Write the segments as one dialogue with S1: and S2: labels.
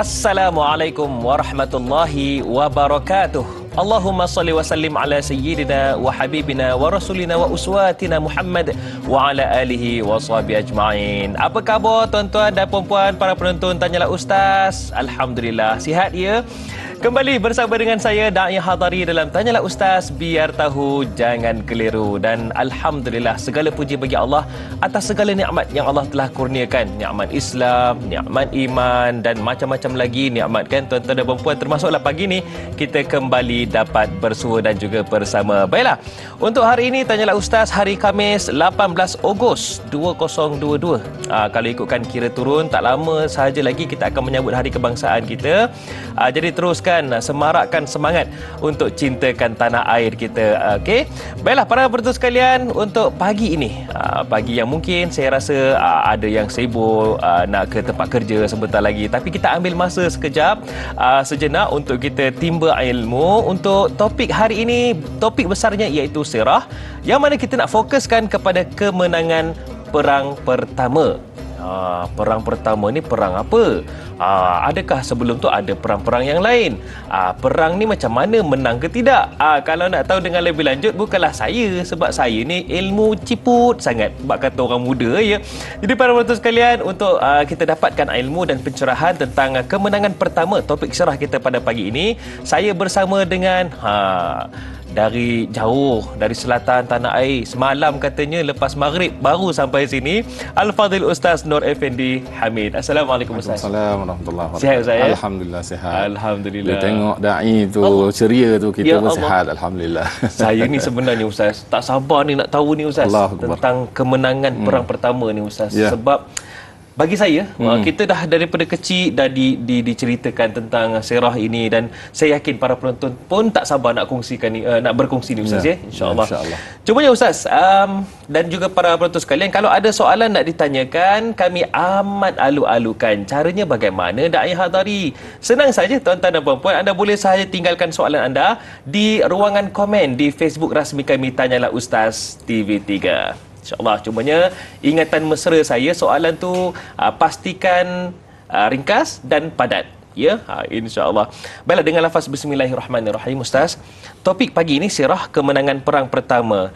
S1: Assalamualaikum warahmatullahi wabarakatuh. Allahumma salli wa sallim ala sayyidina wa habibina wa rasulina wa uswatina Muhammad wa ala alihi wa sahbihi ajma'in. Apa khabar tuan-tuan dan puan-puan para penonton Tanyalah Ustaz? Alhamdulillah sihat ya. Kembali bersama dengan saya Da'i Hadari dalam Tanyalah Ustaz, biar tahu jangan keliru. Dan Alhamdulillah segala puji bagi Allah atas segala nikmat yang Allah telah kurniakan. Nikmat Islam, nikmat iman dan macam-macam lagi nikmat kan tuan-tuan dan puan-puan. Termasuklah pagi ni kita kembali dapat bersua dan juga bersama. Baiklah, untuk hari ini Tanyalah Ustaz hari Khamis 18 Ogos 2022. Kalau ikutkan kira turun tak lama sahaja lagi kita akan menyambut hari kebangsaan kita. Jadi teruskan semarakkan semangat untuk cintakan tanah air kita. Okey. Baiklah para penonton sekalian, untuk pagi ini, pagi yang mungkin saya rasa ada yang sibuk nak ke tempat kerja sebentar lagi, tapi kita ambil masa sekejap sejenak untuk kita timba ilmu untuk topik hari ini. Topik besarnya iaitu sirah, yang mana kita nak fokuskan kepada kemenangan perang pertama. Perang pertama ni perang apa? Adakah sebelum tu ada perang-perang yang lain? Perang ni macam mana, menang ke tidak? Kalau nak tahu dengan lebih lanjut, bukanlah saya, sebab saya ni ilmu ciput sangat, sebab kata orang muda ya. Jadi para penonton sekalian, untuk kita dapatkan ilmu dan pencerahan tentang kemenangan pertama, topik syarah kita pada pagi ini, saya bersama dengan dari jauh, dari selatan tanah air. Semalam katanya lepas maghrib baru sampai sini, Al-Fadhil Ustaz Nur Effendi Hamid. Assalamualaikum Ustaz.
S2: Assalamualaikum warahmatullahi wabarakatuh.
S1: Sihat Ustaz ya?
S2: Alhamdulillah sihat.
S1: Alhamdulillah.
S2: Dia tengok da'i tu ceria tu, kita pun sihat alhamdulillah.
S1: Saya ni sebenarnya Ustaz tak sabar ni nak tahu ni Ustaz tentang kemenangan perang pertama ni Ustaz. Sebab bagi saya, kita dah daripada kecil dah diceritakan tentang sirah ini, dan saya yakin para penonton pun tak sabar nak kongsikan ni, nak berkongsi ni Ustaz ya. InsyaAllah. Cuma ya Ustaz, dan juga para penonton sekalian, kalau ada soalan nak ditanyakan, kami amat alu-alukan. Caranya bagaimana Da'i Hadari? Senang saja tuan-tuan dan puan-puan, anda boleh sahaja tinggalkan soalan anda di ruangan komen di Facebook rasmi kami Tanyalah Ustaz TV3. InsyaAllah. Cumanya ingatan mesra saya, soalan tu pastikan ringkas dan padat. Ya, insyaAllah. Baiklah, dengan lafaz Bismillahirrahmanirrahim Ustaz, topik pagi ini sirah kemenangan perang pertama.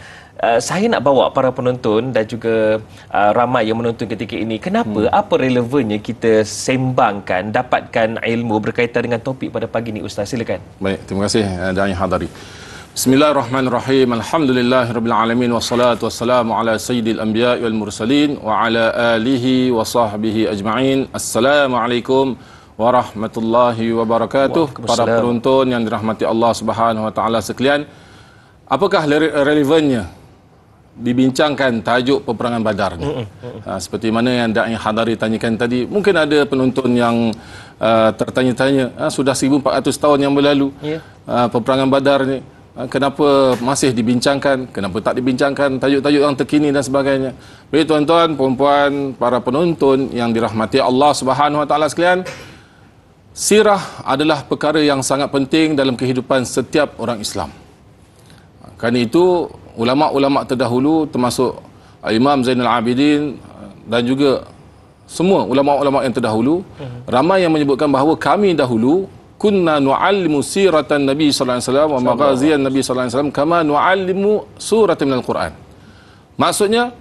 S1: Saya nak bawa para penonton dan juga ramai yang menonton ketika ini, kenapa, apa relevannya kita sembangkan, dapatkan ilmu berkaitan dengan topik pada pagi ini Ustaz. Silakan.
S2: Baik, terima kasih Da'i Hadari. Bismillahirrahmanirrahim. Alhamdulillahirabbil alamin, wassalatu wassalamu ala sayyidil anbiya'i wal mursalin wa ala alihi wa sahbihi ajma'in. Assalamualaikum warahmatullahi wabarakatuh. Para penonton yang dirahmati Allah Subhanahu wa taala sekalian, apakah relevannya dibincangkan tajuk peperangan Badar ni? Seperti mana yang Da'i Hadari tanyakan tadi, mungkin ada penonton yang tertanya-tanya, sudah 1400 tahun yang berlalu, peperangan Badar ni kenapa masih dibincangkan, kenapa tak dibincangkan tajuk-tajuk yang terkini dan sebagainya. Baik tuan-tuan, puan-puan, para penonton yang dirahmati Allah Subhanahu wa taala sekalian, sirah adalah perkara yang sangat penting dalam kehidupan setiap orang Islam. Kerana itu ulama-ulama terdahulu, termasuk Imam Zainal Abidin dan juga semua ulama-ulama yang terdahulu, ramai yang menyebutkan bahawa kami dahulu kunna nu'allimu siratan Nabi sallallahu alaihi wasallam wa maghaziyan Nabi sallallahu alaihi wasallam kama nu'allimu suratan minal Quran. Maksudnya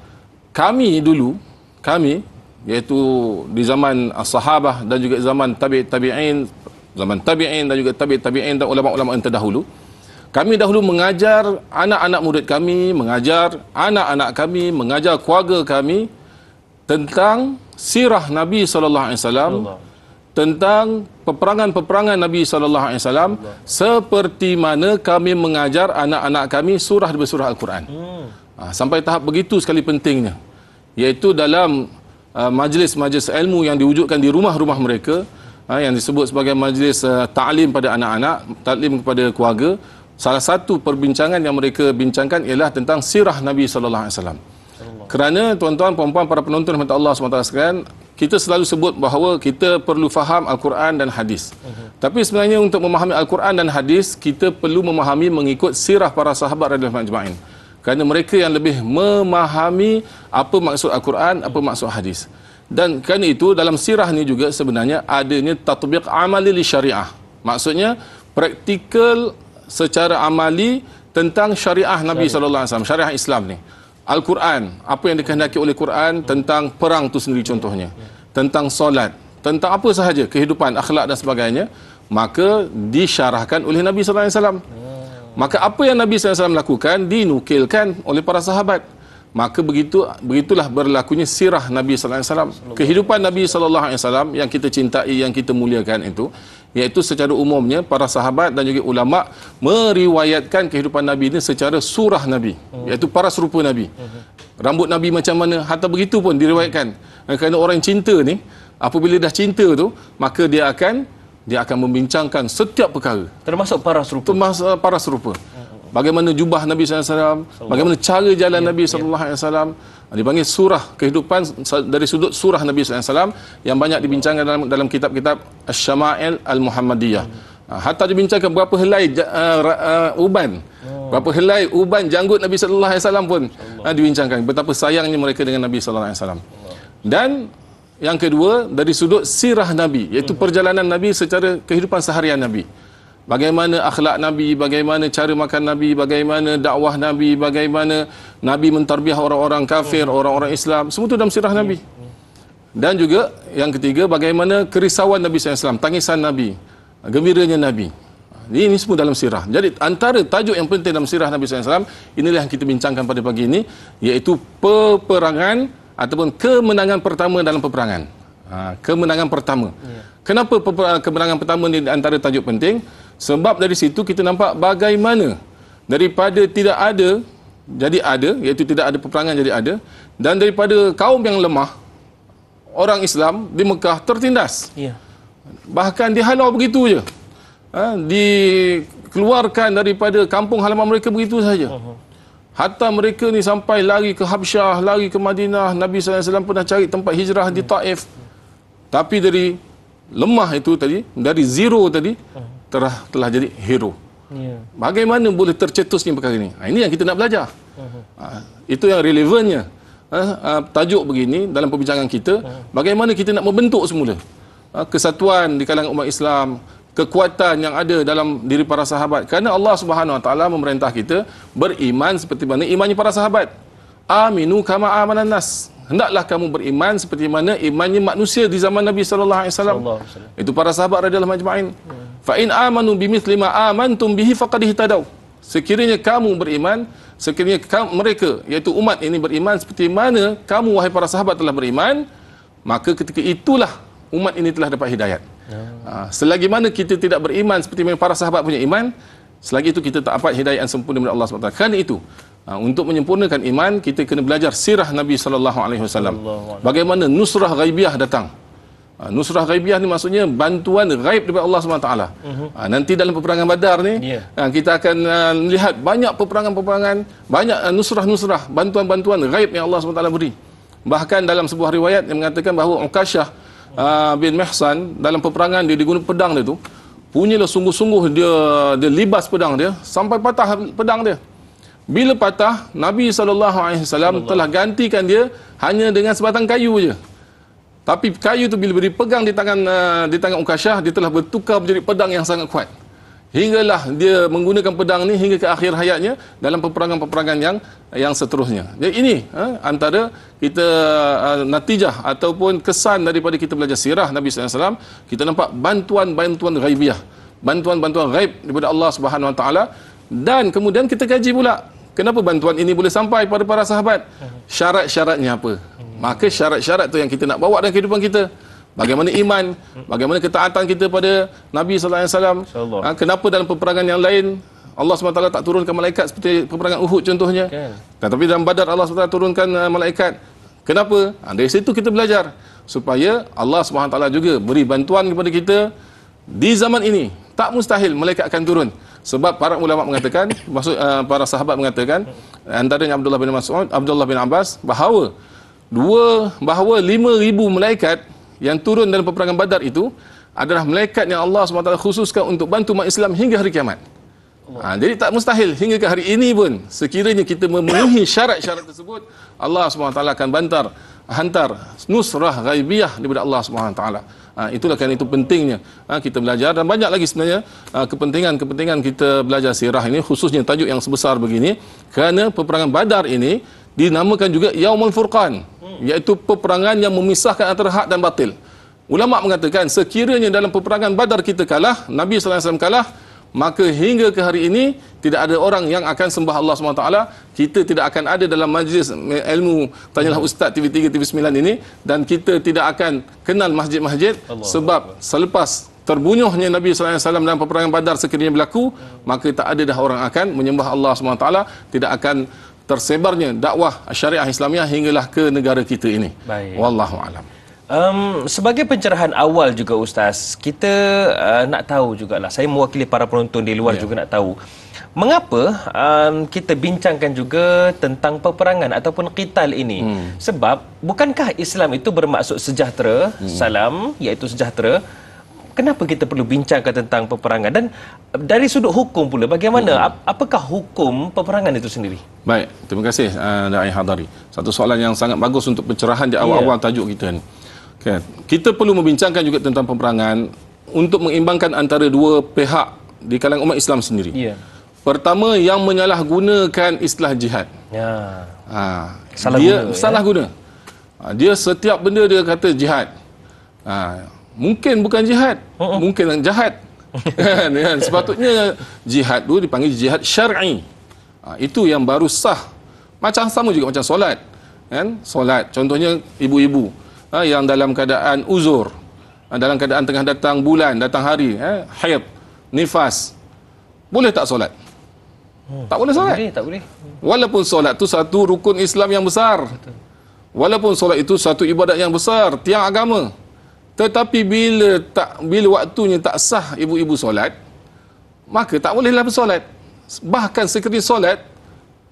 S2: kami dulu, kami iaitu di zaman as-sahabah dan juga zaman tabi'in dan juga tabi'in dan ulama-ulama yang terdahulu, kami dahulu mengajar anak-anak murid kami, mengajar anak-anak kami, mengajar keluarga kami tentang sirah Nabi sallallahu alaihi wasallam, tentang peperangan-peperangan Nabi sallallahu alaihi wasallam, seperti mana kami mengajar anak-anak kami surah demi surah Al-Quran. Sampai tahap begitu sekali pentingnya, iaitu dalam majlis-majlis ilmu yang diwujudkan di rumah-rumah mereka, yang disebut sebagai majlis ta'lim pada anak-anak, ta'lim kepada keluarga. Salah satu perbincangan yang mereka bincangkan ialah tentang sirah Nabi sallallahu alaihi wasallam. Kerana tuan-tuan, puan-puan, para penonton rahmat Allah SWT sekalian, kita selalu sebut bahawa kita perlu faham Al-Quran dan hadis. Tapi sebenarnya untuk memahami Al-Quran dan hadis, kita perlu memahami mengikut sirah para sahabat radhiyallahu anhum. Kerana mereka yang lebih memahami apa maksud Al-Quran, apa maksud hadis. Dan kerana itu dalam sirah ni juga sebenarnya adanya tatbiq amali li syariah. Maksudnya praktikal secara amali tentang syariah Nabi sallallahu alaihi wasallam, syariah Islam ni. Al-Quran, apa yang dikehendaki oleh Quran tentang perang tu sendiri contohnya, tentang solat, tentang apa sahaja kehidupan, akhlak dan sebagainya, maka disyarahkan oleh Nabi sallallahu alaihi wasallam. Maka apa yang Nabi sallallahu alaihi wasallam lakukan dinukilkan oleh para sahabat. Maka begitulah berlakunya sirah Nabi sallallahu alaihi wasallam. Kehidupan Nabi sallallahu alaihi wasallam yang kita cintai, yang kita muliakan itu, iaitu secara umumnya para sahabat dan juga ulama meriwayatkan kehidupan Nabi ini secara surah Nabi, iaitu para serupa Nabi. Rambut Nabi macam mana, hatta begitu pun diriwayatkan. Kerana orang yang cinta ni, apabila dah cinta tu, maka dia akan membincangkan setiap perkara,
S1: Termasuk para serupa.
S2: termasuk para serupa. Bagaimana jubah Nabi SAW, bagaimana cara jalan Nabi SAW. Dipanggil surah kehidupan dari sudut surah Nabi SAW yang banyak dibincangkan dalam kitab-kitab Asy-Syama'il Al-Muhammadiyah. Hatta dibincangkan berapa helai uban, berapa helai uban janggut Nabi SAW pun dibincangkan. Betapa sayangnya mereka dengan Nabi SAW. Dan yang kedua, dari sudut sirah Nabi, iaitu perjalanan Nabi secara kehidupan seharian Nabi. Bagaimana akhlak Nabi, bagaimana cara makan Nabi, bagaimana dakwah Nabi, bagaimana Nabi mentarbiah orang-orang kafir, orang-orang Islam, semua itu dalam sirah Nabi. Dan juga yang ketiga, bagaimana kerisauan Nabi SAW, tangisan Nabi, gembiranya Nabi. Ini semua dalam sirah. Jadi antara tajuk yang penting dalam sirah Nabi SAW, inilah yang kita bincangkan pada pagi ini, iaitu peperangan ataupun kemenangan pertama dalam peperangan. Kemenangan pertama. Kenapa kemenangan pertama ni antara tajuk penting? Sebab dari situ kita nampak bagaimana daripada tidak ada jadi ada, iaitu tidak ada peperangan jadi ada, dan daripada kaum yang lemah, orang Islam di Mekah tertindas. Bahkan dihalau begitu je. Dikeluarkan daripada kampung halaman mereka begitu saja. Hatta mereka ni sampai lari ke Habsyah, lari ke Madinah. Nabi SAW pernah cari tempat hijrah di Taif. Tapi dari lemah itu tadi, dari zero tadi, telah jadi hero. Bagaimana boleh tercetusnya perkara ini? Ini yang kita nak belajar. Itu yang relevannya. Tajuk begini dalam perbincangan kita, bagaimana kita nak membentuk semula kesatuan di kalangan umat Islam, kekuatan yang ada dalam diri para sahabat. Kerana Allah Subhanahu Wa Taala memerintah kita beriman seperti mana imannya para sahabat. Aminu kama amanan nas. Hendaklah kamu beriman seperti mana imannya manusia di zaman Nabi sallallahu alaihi wasallam. Itu para sahabat radhiyallahu majma'in. Fa in amanu bimithli ma amantum bihi faqad ihtadaw. Sekiranya kamu beriman, sekiranya mereka iaitu umat ini beriman seperti mana kamu wahai para sahabat telah beriman, maka ketika itulah umat ini telah dapat hidayat. Selagi mana kita tidak beriman seperti mana para sahabat punya iman, selagi itu kita tak dapat hidayat yang sempurna dari Allah SWT. Kerana itu, untuk menyempurnakan iman, kita kena belajar sirah Nabi SAW. Bagaimana nusrah ghaibiyah datang. Nusrah ghaibiyah ni maksudnya bantuan ghaib daripada Allah SWT. Nanti dalam peperangan Badar ni, kita akan lihat banyak peperangan-peperangan, banyak nusrah-nusrah, bantuan-bantuan ghaib yang Allah SWT beri. Bahkan dalam sebuah riwayat yang mengatakan bahawa Uqasyah bin Mihsan dalam peperangan dia guna pedang dia tu, punyalah sungguh-sungguh dia libas pedang dia sampai patah pedang dia. Bila patah, Nabi SAW telah gantikan dia hanya dengan sebatang kayu je. Tapi kayu tu bila dipegang di tangan Uqasyah, dia telah bertukar menjadi pedang yang sangat kuat. Hinggalah dia menggunakan pedang ni hingga ke akhir hayatnya dalam peperangan-peperangan yang seterusnya. Jadi ini antara kita natijah ataupun kesan daripada kita belajar sirah Nabi SAW, kita nampak bantuan-bantuan ghaibiyah, bantuan-bantuan ghaib daripada Allah Subhanahu Wa Taala. Dan kemudian kita kaji pula, kenapa bantuan ini boleh sampai pada para sahabat? Syarat-syaratnya apa? Maka syarat-syarat tu yang kita nak bawa dalam kehidupan kita. Bagaimana iman, bagaimana ketaatan kita pada Nabi SAW. Kenapa dalam peperangan yang lain Allah SWT tak turunkan malaikat seperti peperangan Uhud contohnya. Tetapi dalam Badar Allah SWT turunkan malaikat. Kenapa? Dari situ kita belajar supaya Allah SWT juga beri bantuan kepada kita di zaman ini. Tak mustahil malaikat akan turun. Sebab para ulama mengatakan, maksud para sahabat mengatakan, antaranya Abdullah bin Mas'ud, Abdullah bin Abbas, bahawa 5,000 malaikat yang turun dalam peperangan Badar itu adalah malaikat yang Allah SWT khususkan untuk bantu umat Islam hingga hari kiamat. Jadi tak mustahil hingga ke hari ini pun, sekiranya kita memenuhi syarat-syarat tersebut, Allah SWT akan bantar hantar nusrah ghaibiyah daripada Allah Subhanahu Wa Taala. Itulah kan itu pentingnya kita belajar, dan banyak lagi sebenarnya kepentingan kita belajar sirah ini, khususnya tajuk yang sebesar begini, kerana peperangan Badar ini dinamakan juga Yaumul Furqan, iaitu peperangan yang memisahkan antara hak dan batil. Ulama mengatakan sekiranya dalam peperangan Badar kita kalah, Nabi sallallahu alaihi wasallam kalah, maka hingga ke hari ini tidak ada orang yang akan sembah Allah SWT. Kita tidak akan ada dalam majlis ilmu Tanyalah Ustaz TV3, TV9 ini, dan kita tidak akan kenal masjid-masjid, sebab selepas terbunuhnya Nabi SAW dalam peperangan Badar sekiranya berlaku, maka tak ada dah orang akan menyembah Allah SWT, tidak akan tersebarnya dakwah syariah Islamiah hinggalah ke negara kita ini.
S1: Baik.
S2: Wallahu a'lam.
S1: Sebagai pencerahan awal juga Ustaz, kita nak tahu jugalah, saya mewakili para penonton di luar juga nak tahu, mengapa kita bincangkan juga tentang peperangan ataupun qital ini. Sebab bukankah Islam itu bermaksud sejahtera, salam iaitu sejahtera? Kenapa kita perlu bincangkan tentang peperangan? Dan dari sudut hukum pula, bagaimana? Apakah hukum peperangan itu sendiri? Baik,
S2: terima kasih Da'i Hadari. Satu soalan yang sangat bagus untuk pencerahan di awal-awal tajuk kita ni. Okay. Kita perlu membincangkan juga tentang peperangan untuk mengimbangkan antara dua pihak di kalangan umat Islam sendiri. Pertama, yang menyalahgunakan istilah jihad. Salah guna. Dia setiap benda dia kata jihad. Mungkin bukan jihad, mungkin jahat. Sepatutnya jihad tu dipanggil jihad syar'i. Itu yang baru sah. Macam sama juga macam solat. Kan? Solat, contohnya ibu-ibu yang dalam keadaan uzur, dalam keadaan tengah datang bulan, datang hari, haid, nifas, boleh tak solat? Tak boleh solat. Tak boleh. Walaupun solat itu satu rukun Islam yang besar. Walaupun solat itu satu ibadat yang besar, tiang agama. Tetapi bila waktunya tak sah ibu-ibu solat, maka tak bolehlah bersolat. Bahkan sekiranya solat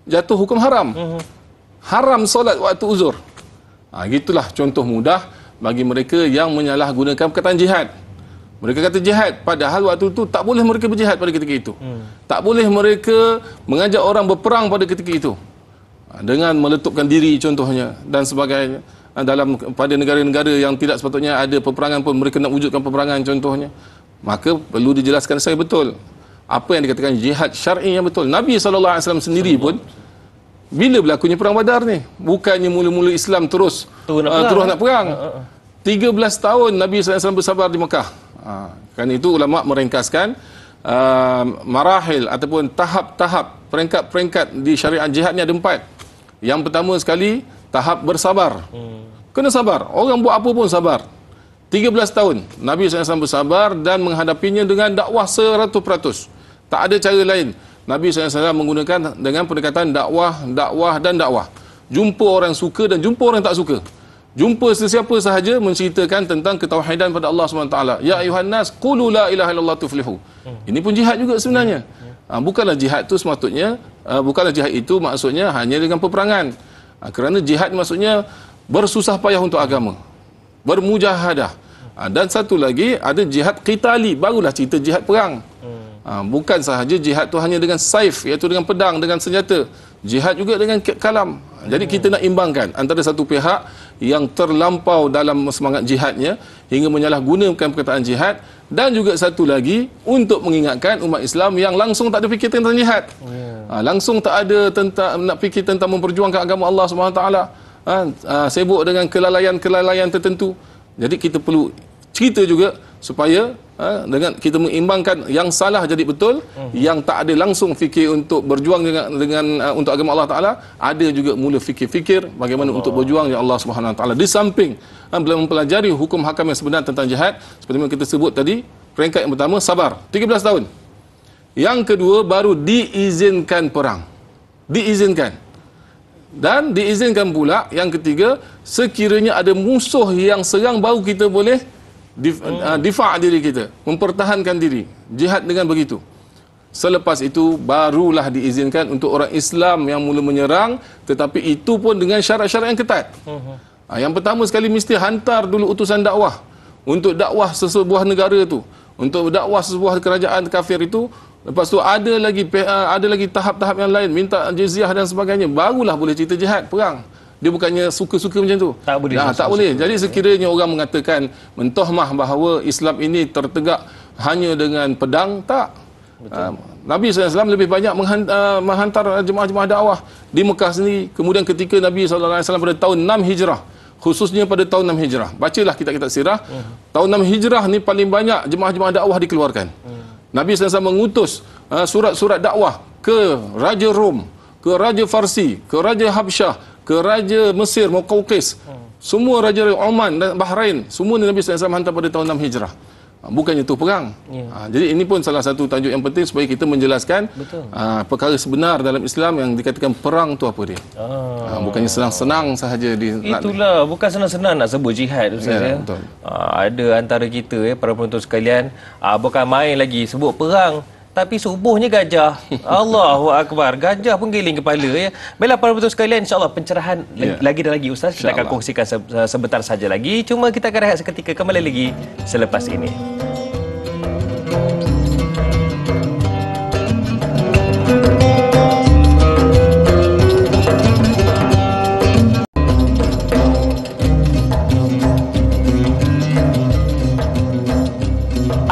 S2: jatuh hukum haram. Haram solat waktu uzur. Gitulah contoh mudah bagi mereka yang menyalahgunakan perkataan jihad. Mereka kata jihad, padahal waktu itu tak boleh mereka berjihad pada ketika itu. Tak boleh mereka mengajak orang berperang pada ketika itu. Dengan meletupkan diri contohnya dan sebagainya. Pada negara-negara yang tidak sepatutnya ada peperangan pun mereka nak wujudkan peperangan contohnya. Maka perlu dijelaskan saya betul apa yang dikatakan jihad syar'i yang betul. Nabi SAW sendiri pun bila berlakunya perang Badar ni, bukannya mula-mula Islam terus nak perang. 13 tahun Nabi SAW bersabar di Mekah. Kan itu ulama meringkaskan marahil ataupun tahap-tahap peringkat-peringkat di syariat jihad ni ada 4. Yang pertama sekali tahap bersabar. Kena sabar. Orang buat apa pun sabar. 13 tahun Nabi SAW bersabar dan menghadapinya dengan dakwah 100%. Tak ada cara lain. Nabi SAW menggunakan dengan pendekatan dakwah dan dakwah. Jumpa orang suka dan jumpa orang tak suka. Jumpa sesiapa sahaja menceritakan tentang ketauhidan pada Allah SWT. Ya ayuhan nas, qulu la ilaha illallah tuflihu. Ini pun jihad juga sebenarnya. Bukanlah jihad itu sepatutnya, bukanlah jihad itu maksudnya hanya dengan peperangan. Kerana jihad maksudnya bersusah payah untuk agama. Bermujahadah. Dan satu lagi ada jihad qitali, barulah cerita jihad perang. Bukan sahaja jihad tu hanya dengan saif, iaitu dengan pedang, dengan senjata. Jihad juga dengan kalam. Jadi kita nak imbangkan antara satu pihak yang terlampau dalam semangat jihadnya hingga menyalahgunakan perkataan jihad, dan juga satu lagi untuk mengingatkan umat Islam yang langsung tak ada fikir tentang jihad. Langsung tak ada tentang nak fikir tentang memperjuangkan agama Allah SWT. Sibuk dengan kelalaian-kelalaian tertentu. Jadi kita perlu cerita juga supaya dengan kita mengimbangkan yang salah jadi betul, yang tak ada langsung fikir untuk berjuang dengan untuk agama Allah Taala, ada juga mula fikir-fikir bagaimana untuk berjuang ya Allah Subhanahu Wa Taala. Di samping mempelajari hukum hakam yang sebenar tentang jihad, seperti yang kita sebut tadi, peringkat yang pertama sabar 13 tahun. Yang kedua baru diizinkan perang. Diizinkan. Dan diizinkan pula yang ketiga, sekiranya ada musuh yang serang baru kita boleh difa' diri kita, mempertahankan diri, jihad dengan begitu. Selepas itu barulah diizinkan untuk orang Islam yang mula menyerang, tetapi itu pun dengan syarat-syarat yang ketat. Yang pertama sekali mesti hantar dulu utusan dakwah untuk dakwah sesebuah negara tu, untuk dakwah sesebuah kerajaan kafir itu. Lepas tu ada lagi tahap-tahap yang lain, minta jizyah dan sebagainya, barulah boleh cerita jihad perang. Dia bukannya suka-suka macam tu.
S1: Tak boleh.
S2: Tak boleh. Jadi sekiranya orang mengatakan mentohmah bahawa Islam ini tertegak hanya dengan pedang, tak. Nabi SAW lebih banyak menghantar jemaah-jemaah dakwah di Mekah sendiri. Kemudian ketika Nabi SAW pada tahun 6 Hijrah, khususnya pada tahun 6 Hijrah, bacalah kitab-kitab sirah, tahun 6 Hijrah ni paling banyak jemaah-jemaah dakwah dikeluarkan. Nabi SAW mengutus surat-surat dakwah ke Raja Rom, ke Raja Farsi, ke Raja Habsyah, ke Raja Mesir, Muqawqis, semua Raja Oman dan Bahrain, semua Nabi SAW hantar pada tahun 6 Hijrah. Bukannya itu perang. Jadi ini pun salah satu tajuk yang penting supaya kita menjelaskan perkara sebenar dalam Islam yang dikatakan perang tu apa dia. Bukannya senang-senang sahaja
S1: itulah, bukan senang-senang nak sebut jihad, Ustaz. Betul. Ada antara kita para penonton sekalian, bukan main lagi sebut perang, tapi subuhnya gajah. Allahu Akbar. Gajah pun giling kepala, ya. Baiklah para penonton sekalian, insya-Allah pencerahan lagi dan lagi, Ustaz. Kita akan kongsikan sebentar saja lagi. Cuma kita akan rehat seketika, kembali lagi selepas ini.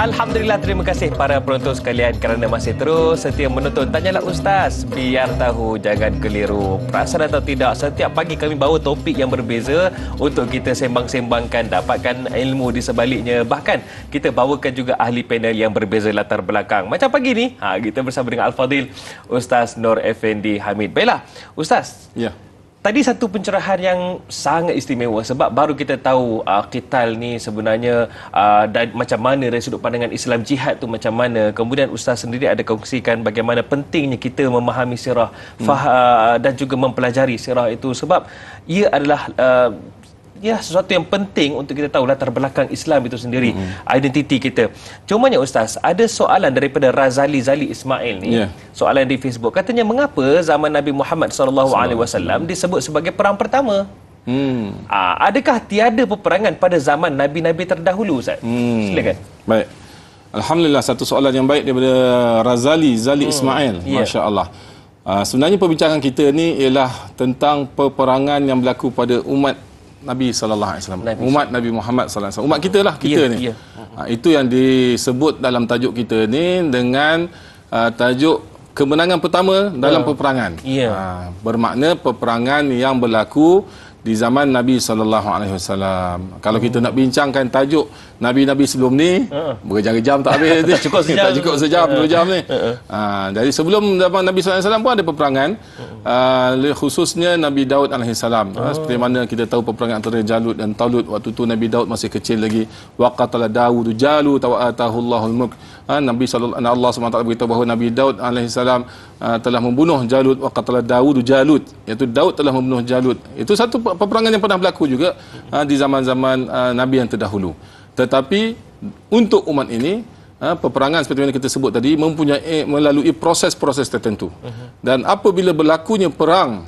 S1: Alhamdulillah, terima kasih para penonton sekalian kerana masih terus setia menonton Tanyalah Ustaz. Biar tahu, jangan keliru. Perasan atau tidak, setiap pagi kami bawa topik yang berbeza untuk kita sembang-sembangkan, dapatkan ilmu di sebaliknya. Bahkan kita bawakan juga ahli panel yang berbeza latar belakang. Macam pagi ni, kita bersama dengan Al-Fadhil Ustaz Nur Effendi Hamid. Baiklah, Ustaz.
S2: Ya.
S1: Tadi satu pencerahan yang sangat istimewa sebab baru kita tahu qital ni sebenarnya dan macam mana dari sudut pandangan Islam, jihad tu macam mana. Kemudian Ustaz sendiri ada kongsikan bagaimana pentingnya kita memahami sirah dan juga mempelajari sirah itu sebab ia adalah sesuatu yang penting untuk kita tahu latar belakang Islam itu sendiri, identiti kita. Cumanya Ustaz, ada soalan daripada Razali Zali Ismail ni, soalan di Facebook. Katanya, mengapa zaman Nabi Muhammad SAW disebut sebagai perang pertama? Adakah tiada peperangan pada zaman Nabi-Nabi terdahulu, Ustaz? Silakan.
S2: Baik. Alhamdulillah, satu soalan yang baik daripada Razali Zali Ismail. Masya Allah. Sebenarnya perbincangan kita ni ialah tentang peperangan yang berlaku pada umat Nabi SAW, umat Nabi Muhammad SAW, umat kita lah, kita ni. Itu yang disebut dalam tajuk kita ni dengan tajuk kemenangan pertama dalam peperangan. Bermakna peperangan yang berlaku di zaman Nabi SAW. Kalau kita nak bincangkan tajuk Nabi-Nabi sebelum ni, berjam-jam tak habis.
S1: Tak cukup sejam.
S2: Tak cukup sejam, 2 jam ni. Dari sebelum zaman Nabi SAW pun ada peperangan, khususnya Nabi Daud AS. Seperti mana kita tahu peperangan antara Jalut dan Talut. Waktu tu Nabi Daud masih kecil lagi. Wa qatala Daud Jalut wa atahu Allahul mulk. Allah SWT beritahu bahawa Nabi Daud AS telah membunuh Jalut. Wa qatala Daud Jalut, iaitu Daud telah membunuh Jalut. Itu satu peperangan yang pernah berlaku juga di zaman-zaman Nabi yang terdahulu. Tetapi untuk umat ini, peperangan seperti yang kita sebut tadi mempunyai melalui proses-proses tertentu. Dan apabila berlakunya perang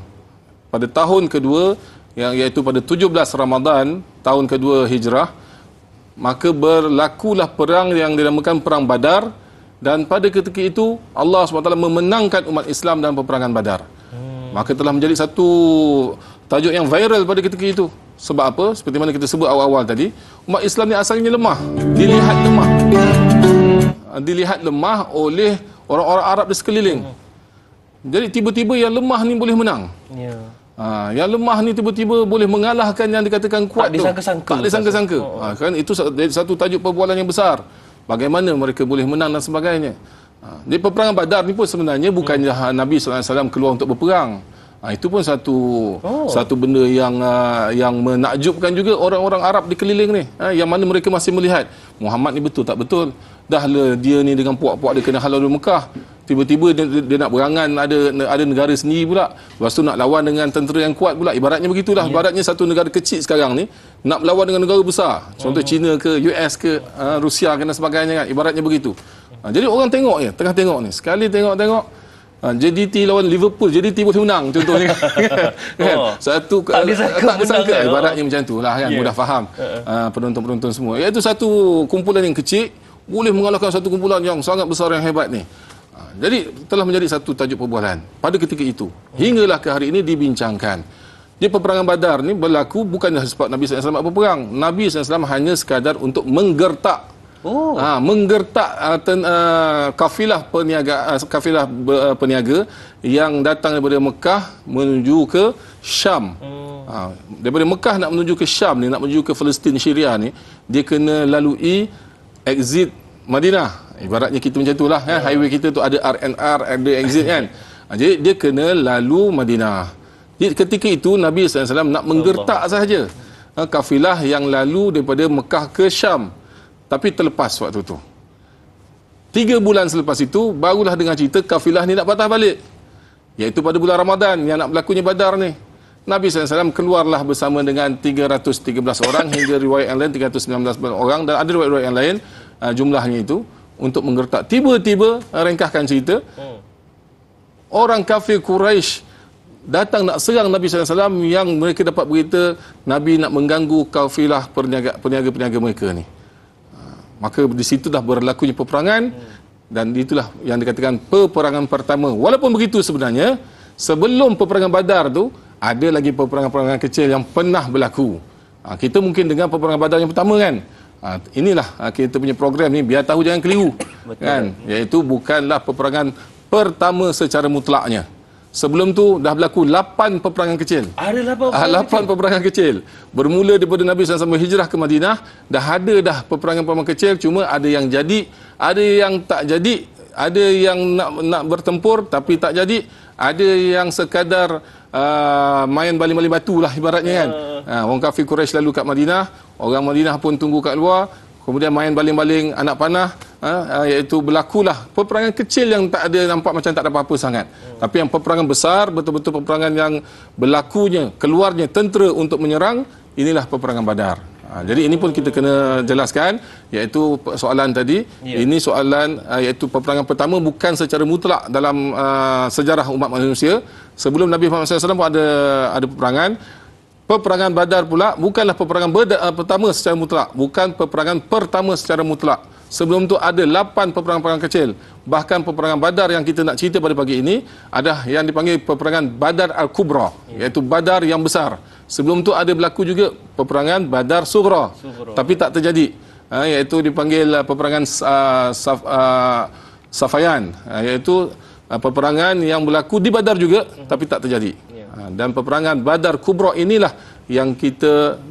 S2: pada tahun kedua, iaitu pada 17 Ramadan tahun kedua Hijrah, maka berlakulah perang yang dinamakan Perang Badar. Dan pada ketika itu Allah SWT memenangkan umat Islam dalam peperangan Badar. Maka telah menjadi satu tajuk yang viral pada ketika itu. Sebab apa? Seperti mana kita sebut awal-awal tadi, umat Islam ni asalnya lemah, dilihat lemah oleh orang-orang Arab di sekeliling. Jadi tiba-tiba yang lemah ni boleh menang. Yang lemah ni tiba-tiba boleh mengalahkan yang dikatakan kuat tu. Tak disangka-sangka. Kan itu satu tajuk perbualan yang besar. Bagaimana mereka boleh menang dan sebagainya. Di peperangan Badar ni pun sebenarnya bukannya Nabi SAW keluar untuk berperang. Itu pun satu benda yang menakjubkan juga orang-orang Arab di keliling ni, yang mana mereka masih melihat Muhammad ni betul tak betul. Dahlah dia ni dengan puak-puak dia kena halau dari Mekah, tiba-tiba dia nak berangan ada negara sendiri pula, lepas tu nak lawan dengan tentera yang kuat pula. Ibaratnya begitulah. Ibaratnya satu negara kecil sekarang ni nak melawan dengan negara besar, contoh China ke US ke Rusia ke dan sebagainya kan. Ibaratnya begitu. Jadi orang tengok je, tengah tengok ni, sekali tengok JDT lawan Liverpool, JDT boleh menang contohnya. Kan? Satu tak disangka ibaratnya macam itulah kan. Mudah faham penonton-penonton semua. Iaitu satu kumpulan yang kecil boleh mengalahkan satu kumpulan yang sangat besar yang hebat ni. Jadi telah menjadi satu tajuk perbualan pada ketika itu. Hinggalah ke hari ini dibincangkan. Jadi peperangan Badar ni berlaku bukanlah sebab Nabi SAW berperang. Nabi SAW hanya sekadar untuk menggertak. Menggertak kafilah peniaga yang datang daripada Mekah menuju ke Syam. Daripada Mekah nak menuju ke Syam ni, nak menuju ke Palestin, Syria ni, dia kena lalui exit Madinah. Ibaratnya kita macam itulah, highway kita tu ada RNR, ada exit kan. Jadi dia kena lalu Madinah. Jadi ketika itu Nabi SAW nak menggertak sahaja kafilah yang lalu daripada Mekah ke Syam. Tapi terlepas waktu tu. 3 bulan selepas itu barulah dengar cerita kafilah ni nak patah balik. Iaitu pada bulan Ramadan yang nak berlakunya Badar ni. Nabi SAW keluarlah bersama dengan 313 orang hingga riwayat yang lain 319 orang, dan ada riwayat-riwayat yang lain jumlahnya itu untuk menggertak. Tiba-tiba, ringkaskan cerita, orang kafir Quraisy datang nak serang Nabi SAW yang mereka dapat berita Nabi nak mengganggu kafilah peniaga-peniaga mereka ni. Maka di situ dah berlakunya peperangan, dan itulah yang dikatakan peperangan pertama. Walaupun begitu sebenarnya sebelum peperangan Badar tu ada lagi peperangan-peperangan kecil yang pernah berlaku. Kita mungkin dengar peperangan Badar yang pertama kan. Inilah kita punya program ni biar tahu jangan keliru. Kan? Iaitu bukanlah peperangan pertama secara mutlaknya. Sebelum tu dah berlaku 8 peperangan kecil.
S1: Ada
S2: 8 peperangan kecil. Bermula daripada Nabi SAW hijrah ke Madinah, dah ada dah peperangan-peperangan kecil, cuma ada yang jadi, ada yang tak jadi, ada yang nak bertempur tapi tak jadi, ada yang sekadar main baling-baling batu lah ibaratnya kan. Orang kafir Quraisy lalu kat Madinah, orang Madinah pun tunggu kat luar, kemudian main baling-baling anak panah, iaitu berlakulah peperangan kecil yang tak ada, nampak macam tak ada apa-apa sangat. Tapi yang peperangan besar, betul-betul peperangan yang berlakunya, keluarnya tentera untuk menyerang, inilah peperangan Badar. Jadi ini pun kita kena jelaskan, iaitu soalan tadi, ini soalan iaitu peperangan pertama bukan secara mutlak dalam sejarah umat manusia. Sebelum Nabi Muhammad SAW pun ada peperangan. Peperangan Badar pula bukanlah peperangan pertama secara mutlak, bukan peperangan pertama secara mutlak. Sebelum tu ada 8 peperangan-peperangan kecil. Bahkan peperangan Badar yang kita nak cerita pada pagi ini ada yang dipanggil peperangan Badar Al-Kubra, iaitu Badar yang besar. Sebelum tu ada berlaku juga peperangan Badar Sughra, tapi tak terjadi, iaitu dipanggil peperangan Safayan, iaitu peperangan yang berlaku di Badar juga tapi tak terjadi. Dan peperangan Badar Kubra inilah yang kita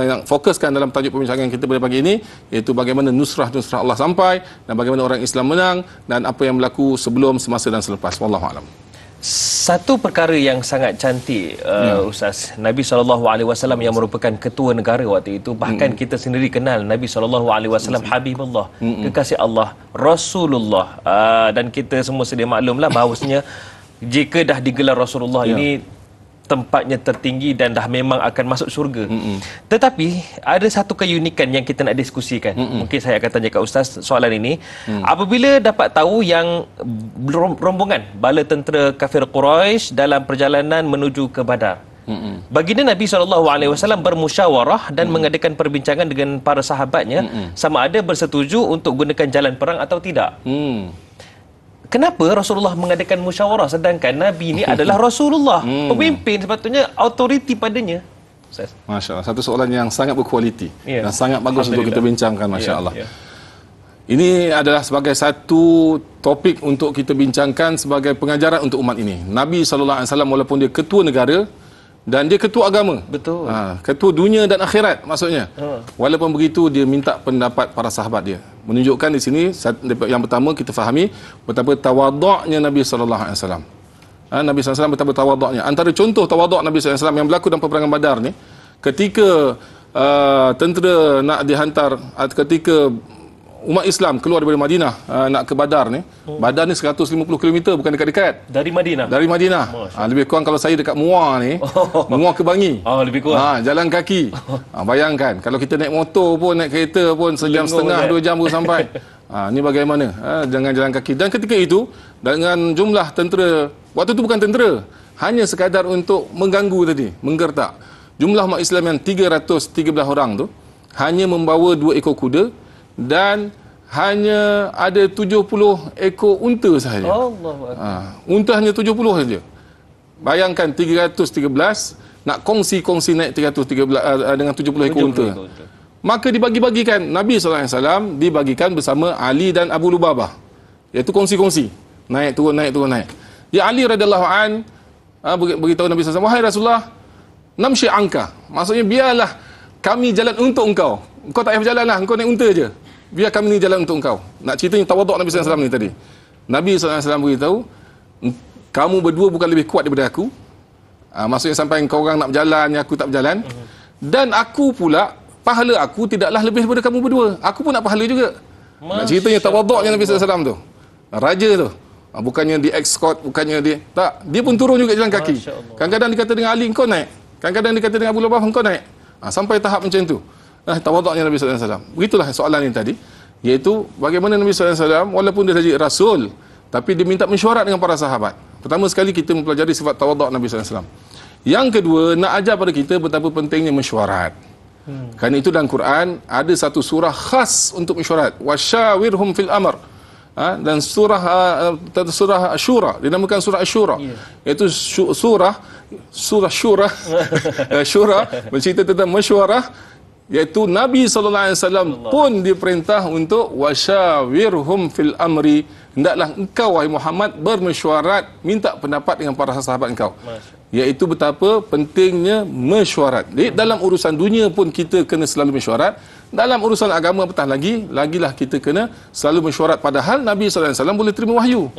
S2: yang fokuskan dalam tajuk perbincangan kita pada pagi ini, iaitu bagaimana nusrah Allah sampai dan bagaimana orang Islam menang dan apa yang berlaku sebelum, semasa dan selepas. Wallahu a'lam.
S1: Satu perkara yang sangat cantik, Ustaz, Nabi SAW yang merupakan ketua negara waktu itu, bahkan kita sendiri kenal Nabi SAW Habibullah, kekasih Allah, Rasulullah, dan kita semua sedia maklumlah bahawasanya jika dah digelar Rasulullah ini tempatnya tertinggi dan dah memang akan masuk syurga. Tetapi ada satu keunikan yang kita nak diskusikan. Mungkin saya akan tanya kat Ustaz soalan ini. Apabila dapat tahu yang rombongan bala tentera kafir Quraisy dalam perjalanan menuju ke Badar, baginda Nabi SAW bermusyawarah dan mengadakan perbincangan dengan para sahabatnya sama ada bersetuju untuk gunakan jalan perang atau tidak. Kenapa Rasulullah mengadakan musyawarah sedangkan Nabi ini adalah Rasulullah, pemimpin, sepatutnya autoriti padanya?
S2: Masya Allah, satu soalan yang sangat berkualiti dan sangat bagus untuk kita bincangkan. Masya Allah. Ini adalah sebagai satu topik untuk kita bincangkan sebagai pengajaran untuk umat ini. Nabi SAW walaupun dia ketua negara dan dia ketua agama, betul, ketua dunia dan akhirat maksudnya, walaupun begitu dia minta pendapat para sahabat dia. Menunjukkan di sini yang pertama kita fahami betapa tawaduknya Nabi SAW. Nabi SAW betapa tawaduknya. Antara contoh tawaduk Nabi SAW yang berlaku dalam peperangan Badar ni, ketika tentera nak dihantar, ketika umat Islam keluar daripada Madinah nak ke Badar ni. Badar ni 150 km, bukan dekat-dekat. Dari Madinah? Dari Madinah. Lebih kurang kalau saya dekat Muar ni, Muar ke Bangi. Lebih kurang. Jalan kaki. Bayangkan, kalau kita naik motor pun, naik kereta pun, sejam setengah, 2 jam baru sampai. Ni bagaimana? Dengan jalan kaki. Dan ketika itu, dengan jumlah tentera, waktu tu bukan tentera, hanya sekadar untuk mengganggu tadi, menggertak. Jumlah umat Islam yang 313 orang tu, hanya membawa 2 ekor kuda, dan hanya ada 70 ekor unta sahaja. Unta hanya 70 saja. Bayangkan 313 nak kongsi naik 313 dengan 70 ekor unta. Maka dibagi-bagikan. Nabi SAW dibagikan bersama Ali dan Abu Lubabah. Iaitu kongsi-kongsi. Naik turun. Ya Ali radhiyallahu an beritahu Nabi SAW, wahai Rasulullah, namshi angka. Maksudnya biarlah kami jalan untuk engkau. Engkau tak payah berjalan lah, engkau naik unta je. Biar kami ni jalan untuk engkau. Nak ceritanya tawaduk Nabi SAW ni tadi. Nabi SAW beritahu, kamu berdua bukan lebih kuat daripada aku. Maksudnya sampai engkau orang nak berjalan, aku tak berjalan. Dan aku pula, pahala aku tidaklah lebih daripada kamu berdua. Aku pun nak pahala juga. Nak ceritanya tawaduknya Nabi SAW tu. Raja tu. Bukannya di escort, bukannya dia tak, dia pun turun juga jalan kaki. Kadang-kadang dikata dengan Ali engkau naik, kadang-kadang dikata dengan Abu Lubabah engkau naik. Sampai tahap macam tu. Tawaduknya Nabi SAW. Begitulah soalan ini tadi, iaitu bagaimana Nabi SAW walaupun dia jadi rasul, tapi dia minta mesyuarat dengan para sahabat. Pertama sekali kita mempelajari sifat tawaduk Nabi SAW. Yang kedua, nak ajar pada kita betapa pentingnya mesyuarat. Kerana itu dalam Quran ada satu surah khas untuk mesyuarat, wasyawirhum fil amr. Dan surah Asyura dinamakan surah Asyura, iaitu surah Syura Syura bercerita tentang mesyuarah, iaitu Nabi SAW pun diperintah untuk wasyawirhum fil amri, hendaklah engkau wahai Muhammad bermesyuarat, minta pendapat dengan para sahabat engkau. Iaitu betapa pentingnya mesyuarat. Jadi dalam urusan dunia pun kita kena selalu mesyuarat. Dalam urusan agama apatah lagilah kita kena selalu mesyuarat. Padahal Nabi SAW boleh terima wahyu.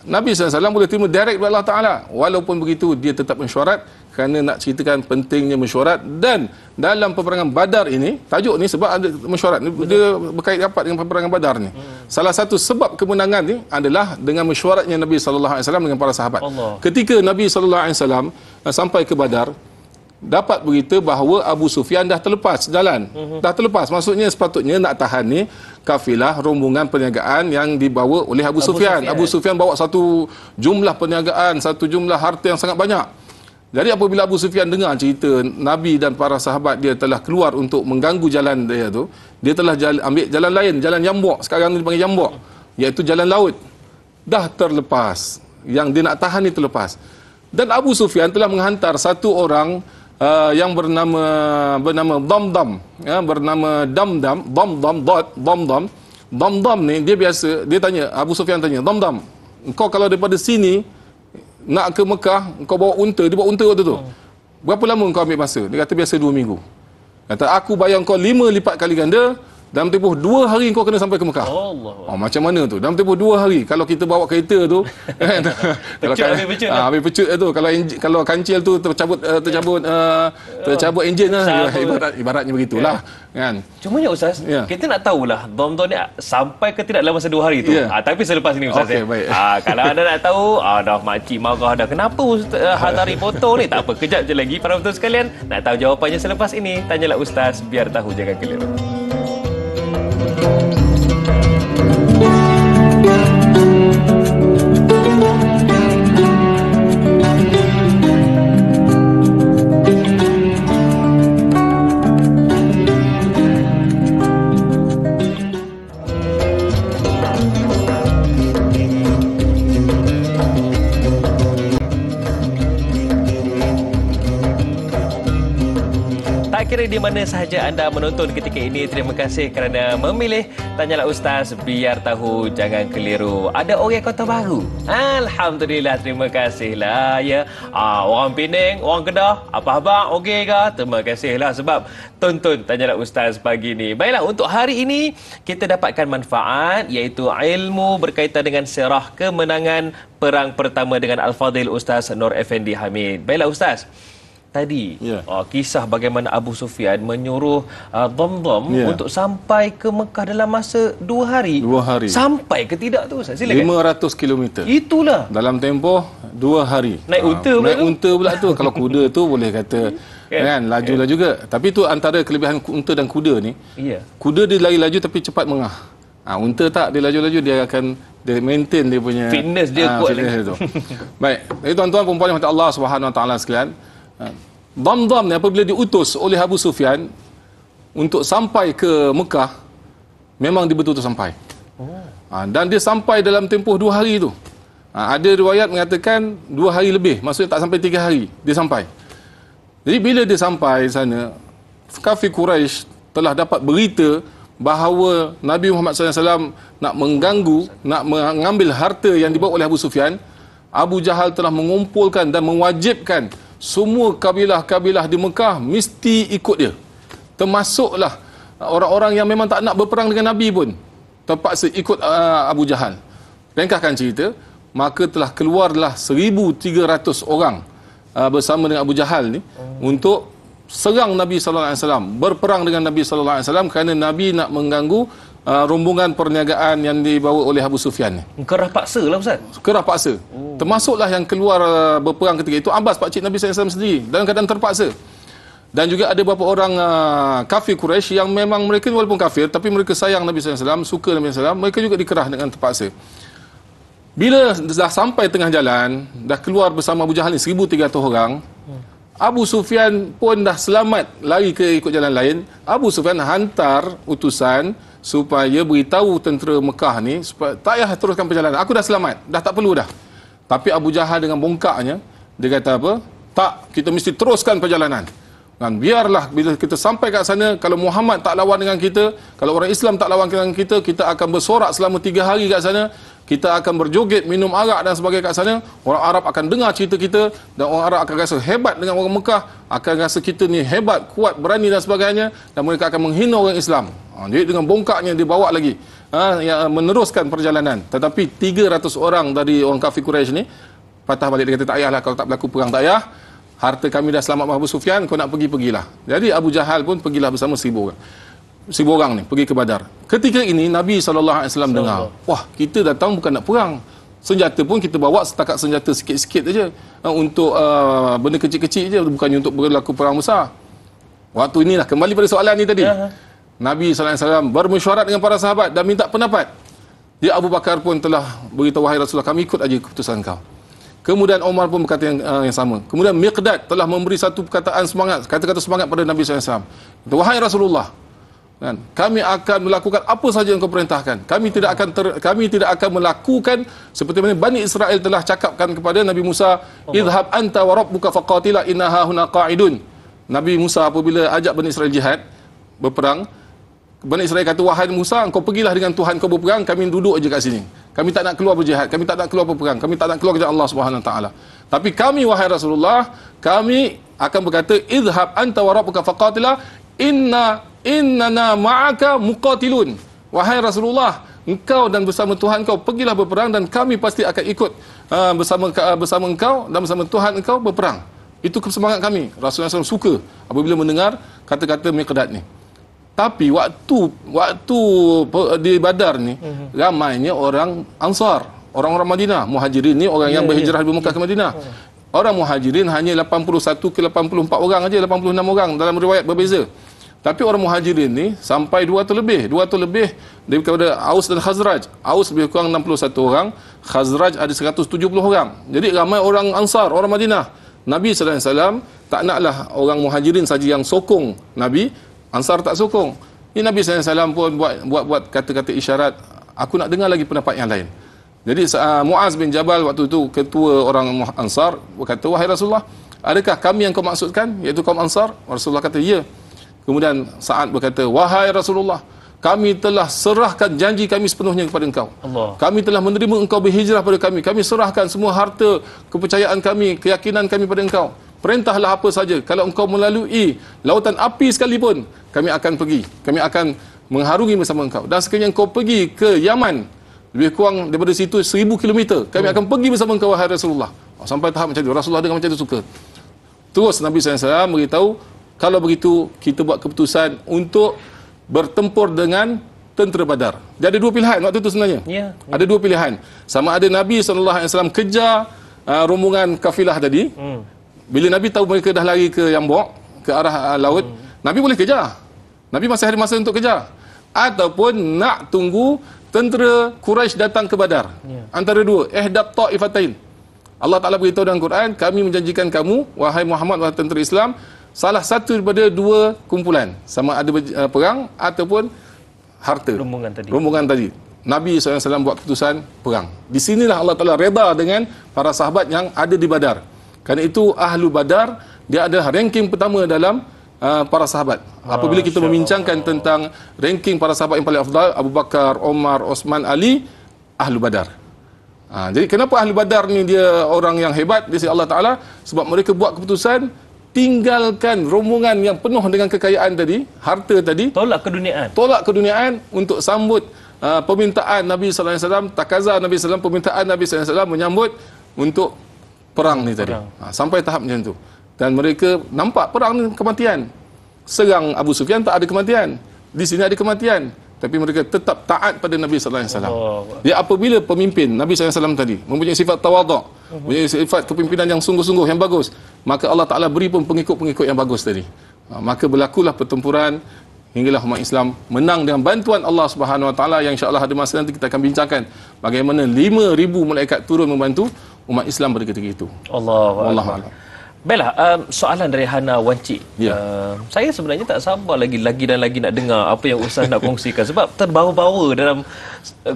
S2: Nabi SAW boleh terima direct dari Allah Ta'ala. Walaupun begitu, dia tetap mesyuarat kerana nak ceritakan pentingnya mesyuarat. Dan dalam peperangan Badar ini, tajuk ni sebab ada mesyuarat, dia berkait rapat dengan peperangan Badar ni. Salah satu sebab kemenangan ni adalah dengan mesyuaratnya Nabi SAW dengan para sahabat. Ketika Nabi SAW sampai ke Badar, dapat berita bahawa Abu Sufyan dah terlepas jalan. Dah terlepas, maksudnya sepatutnya nak tahan ni kafilah rombongan perniagaan yang dibawa oleh Abu Sufyan. Abu Sufyan bawa satu jumlah perniagaan, satu jumlah harta yang sangat banyak. Jadi apabila Abu Sufyan dengar cerita Nabi dan para sahabat dia telah keluar untuk mengganggu jalan dia tu, dia telah ambil jalan lain, jalan Yambuk, sekarang ni dipanggil Yambuk, iaitu jalan laut. Dah terlepas. Yang dia nak tahan ni terlepas. Dan Abu Sufyan telah menghantar satu orang yang bernama Damdam, bernama Damdam ni dia biasa, dia tanya, Abu Sufyan tanya, Damdam, engkau kalau daripada sini nak ke Mekah, engkau bawa unta, dia bawa unta waktu tu. Berapa lama engkau ambil masa? Dia kata biasa 2 minggu. Kata aku bayar engkau 5 lipat kali ganda. Dalam tempoh 2 hari kau kena sampai ke Mekah. Macam mana tu? Dalam tempoh 2 hari. Kalau kita bawa kereta tu, habis pecut tu. Kalau kancil tu tercabut enjin lah. Ibaratnya begitulah. Kan?
S1: Cuma ya Ustaz, kita nak tahulah Dom-Dom ni sampai ke tidak dalam masa 2 hari tu. Tapi selepas ini Ustaz, kalau anda nak tahu, dah makcik marah dah, kenapa Hatari potong ni? Tak apa, kejap je lagi para betul sekalian. Nak tahu jawapannya selepas ini, tanyalah Ustaz, biar tahu jangan keliru. Kira di mana sahaja anda menonton ketika ini, terima kasih kerana memilih Tanyalah Ustaz, biar tahu jangan keliru. Ada orang Kota Baru, alhamdulillah, terima kasihlah ya. Orang Penang, orang Kedah, apa abang okey ke? Terima kasihlah sebab tonton Tanyalah Ustaz pagi ini. Baiklah, untuk hari ini kita dapatkan manfaat, iaitu ilmu berkaitan dengan sirah kemenangan perang pertama dengan Al-Fadhil Ustaz Nur Effendi Hamid. Baiklah Ustaz, tadi kisah bagaimana Abu Sufyan menyuruh Damdam untuk sampai ke Mekah dalam masa 2 hari. 2 hari. Sampai ke tidak tu Ustaz? Silakan. 500 km. Itulah. Dalam tempoh 2 hari. Naik unta pula tu. Naik unta pula tu. Kalau kuda tu boleh kata kan laju-laju juga. Tapi tu antara kelebihan unta dan kuda ni. Kuda dia lari laju tapi cepat mengah. Unta tak, dia laju-laju dia akan maintain dia punya fitness dia kuat lagi. Baik. Jadi tuan-tuan perempuan yang Allah Subhanahu Wa Taala sekalian, Damdam ni apabila diutus oleh Abu Sufyan untuk sampai ke Mekah, memang dia betul-betul sampai. Dan dia sampai dalam tempoh 2 hari tu. Ada riwayat mengatakan 2 hari lebih, maksudnya tak sampai 3 hari dia sampai.
S2: Jadi bila dia sampai sana, kafir Quraisy telah dapat berita bahawa Nabi Muhammad SAW nak mengganggu, nak mengambil harta yang dibawa oleh Abu Sufyan. Abu Jahal telah mengumpulkan dan mewajibkan semua kabilah-kabilah di Mekah mesti ikut dia. Termasuklah orang-orang yang memang tak nak berperang dengan Nabi pun terpaksa ikut Abu Jahal. Ringkaskan cerita, maka telah keluarlah 1,300 orang bersama dengan Abu Jahal ni untuk serang Nabi sallallahu alaihi wasallam, berperang dengan Nabi sallallahu alaihi wasallam kerana Nabi nak mengganggu rombongan perniagaan yang dibawa oleh Abu Sufyan ni.
S1: Kerah paksa lah Ustaz.
S2: Kerah paksa. Termasuklah yang keluar berperang ketika itu Abbas, pakcik Nabi sallallahu alaihi wasallam sendiri, dalam keadaan terpaksa. Dan juga ada beberapa orang kafir Quraisy yang memang mereka walaupun kafir tapi mereka sayang Nabi sallallahu alaihi wasallam, suka Nabi sallallahu alaihi wasallam, mereka juga dikerah dengan terpaksa. Bila dah sampai tengah jalan, dah keluar bersama Abu Jahal ni 1,300 orang, Abu Sufyan pun dah selamat lari ke ikut jalan lain. Abu Sufyan hantar utusan supaya beritahu tentera Mekah ni supaya tak payah teruskan perjalanan. Aku dah selamat, dah tak perlu dah. Tapi Abu Jahal dengan bongkaknya, dia kata apa? Tak, kita mesti teruskan perjalanan. Dan biarlah bila kita sampai kat sana, kalau Muhammad tak lawan dengan kita, kalau orang Islam tak lawan dengan kita, kita akan bersorak selama 3 hari kat sana. Kita akan berjoget, minum arak dan sebagainya kat sana. Orang Arab akan dengar cerita kita dan orang Arab akan rasa hebat dengan orang Mekah, akan rasa kita ni hebat, kuat, berani dan sebagainya, dan mereka akan menghina orang Islam. Jadi dengan bongkaknya dia bawa lagi yang meneruskan perjalanan. Tetapi 300 orang dari orang kafir Quraisy ni patah balik, dia kata tak payahlah, kalau tak berlaku perang tak payah. Harta kami dah selamat Abu Sufyan, kau nak pergilah. Jadi Abu Jahal pun pergilah bersama 1,000 orang. 1,000 orang ni pergi ke Badar. Ketika ini Nabi SAW dengar, wah, kita datang bukan nak perang. Senjata pun kita bawa setakat senjata sikit-sikit saja, untuk benda kecil-kecil je, bukannya untuk berlaku perang besar. Waktu inilah kembali pada soalan ni tadi. Nabi SAW bermesyuarat dengan para sahabat dan minta pendapat. Dia Abu Bakar pun telah beritahu, wahai Rasulullah, kami ikut aja keputusan kau. Kemudian Umar pun berkata yang sama. Kemudian Miqdad telah memberi satu perkataan semangat, kata-kata semangat pada Nabi SAW. Wahai Rasulullah, kami akan melakukan apa saja yang kau perintahkan. Kami tidak akan melakukan seperti mana Bani Israel telah cakapkan kepada Nabi Musa, idhab anta wa rabbuka faqatila inna hahuna qa'idun. Nabi Musa apabila ajak Bani Israel jihad, berperang, Bani Israel kata, wahai Musa, engkau pergilah dengan Tuhan kau berperang, kami duduk aja kat sini. Kami tak nak keluar berjihad, kami tak nak keluar berperang, kami tak nak keluar kerja Allah Subhanahu Wa Taala. Tapi kami, wahai Rasulullah, kami akan berkata, idhab anta wa rabbuka faqatila innana ma'aka muqatilun. Wahai Rasulullah, engkau dan bersama Tuhan kau pergilah berperang dan kami pasti akan ikut bersama engkau dan bersama Tuhan engkau berperang. Itu semangat kami. Rasulullah SAW suka apabila mendengar kata-kata Miqdad ni. Tapi waktu di Badar ni, ramainya orang Ansar, orang-orang Madinah. Muhajirin ni orang yang berhijrah dari Mekah ke Madinah. Orang Muhajirin hanya 81 ke 84 orang aja, 86 orang dalam riwayat berbeza. Tapi orang Muhajirin ni sampai 200 lebih daripada Aus dan Khazraj. Aus lebih kurang 61 orang, Khazraj ada 170 orang. Jadi ramai orang Ansar, orang Madinah. Nabi SAW tak naklah orang Muhajirin saja yang sokong Nabi, Ansar tak sokong. Ini Nabi SAW pun buat kata-kata isyarat, aku nak dengar lagi pendapat yang lain. Jadi Muaz bin Jabal waktu itu ketua orang Ansar berkata, wahai Rasulullah, adakah kami yang kau maksudkan, iaitu kaum Ansar? Rasulullah kata, ya. Kemudian Sa'ad berkata, wahai Rasulullah, kami telah serahkan janji kami sepenuhnya kepada engkau. Allah. Kami telah menerima engkau berhijrah pada kami. Kami serahkan semua harta, kepercayaan kami, keyakinan kami pada engkau. Perintahlah apa saja. Kalau engkau melalui lautan api sekalipun, kami akan pergi. Kami akan mengharungi bersama engkau. Dan sekiranya engkau pergi ke Yaman, lebih kurang daripada situ 1000 km, kami akan pergi bersama engkau, wahai Rasulullah. Sampai tahap macam itu. Rasulullah dengan macam itu suka. Terus Nabi SAW beritahu, kalau begitu kita buat keputusan untuk bertempur dengan tentera Badar. Jadi ada 2 pilihan waktu itu sebenarnya. Ada 2 pilihan. Sama ada Nabi SAW kejar rombongan kafilah tadi. Bila Nabi tahu mereka dah lari ke Yambok, ke arah laut, Nabi boleh kejar. Nabi masih ada masa untuk kejar. Ataupun nak tunggu tentera Quraisy datang ke Badar. Antara dua, ihdab ta'ifatain. Allah Ta'ala beritahu dalam Quran, kami menjanjikan kamu, wahai Muhammad, wahai tentera Islam, salah satu daripada 2 kumpulan. Sama ada perang ataupun harta. Rombongan tadi. Nabi SAW buat keputusan perang. Di sinilah Allah Ta'ala reda dengan para sahabat yang ada di Badar. Kerana itu Ahlu Badar dia adalah ranking pertama dalam para sahabat. Apabila kita membincangkan tentang ranking para sahabat yang paling afdal, Abu Bakar, Omar, Osman, Ali, Ahlu Badar. Jadi kenapa Ahlu Badar ni dia orang yang hebat di sisi Allah Ta'ala? Sebab mereka buat keputusan tinggalkan rombongan yang penuh dengan kekayaan tadi, harta tadi, tolak keduniaan untuk sambut permintaan Nabi sallallahu alaihi wasallam, takaza Nabi sallallahu alaihi wasallam, permintaan Nabi sallallahu alaihi wasallam menyambut untuk perang ni tadi. Sampai tahap macam tu. Dan mereka nampak perang ni kematian. Serang Abu Sufyan tak ada kematian. Di sini ada kematian. Tapi mereka tetap taat pada Nabi sallallahu alaihi wasallam. Ya, apabila pemimpin Nabi sallallahu alaihi wasallam tadi mempunyai sifat tawaduk, mempunyai sifat kepimpinan yang sungguh-sungguh yang bagus, maka Allah Taala beri pun pengikut-pengikut yang bagus tadi. Maka berlakulah pertempuran hinggalah umat Islam menang dengan bantuan Allah Subhanahu Wa Taala, yang insya-Allah ada masa nanti kita akan bincangkan bagaimana 5,000 malaikat turun membantu umat Islam pada ketika itu. Allahu Akbar.
S1: Baiklah, soalan dari Hana Wancik. Saya sebenarnya tak sabar lagi nak dengar apa yang Ustaz nak kongsikan sebab terbawa-bawa dalam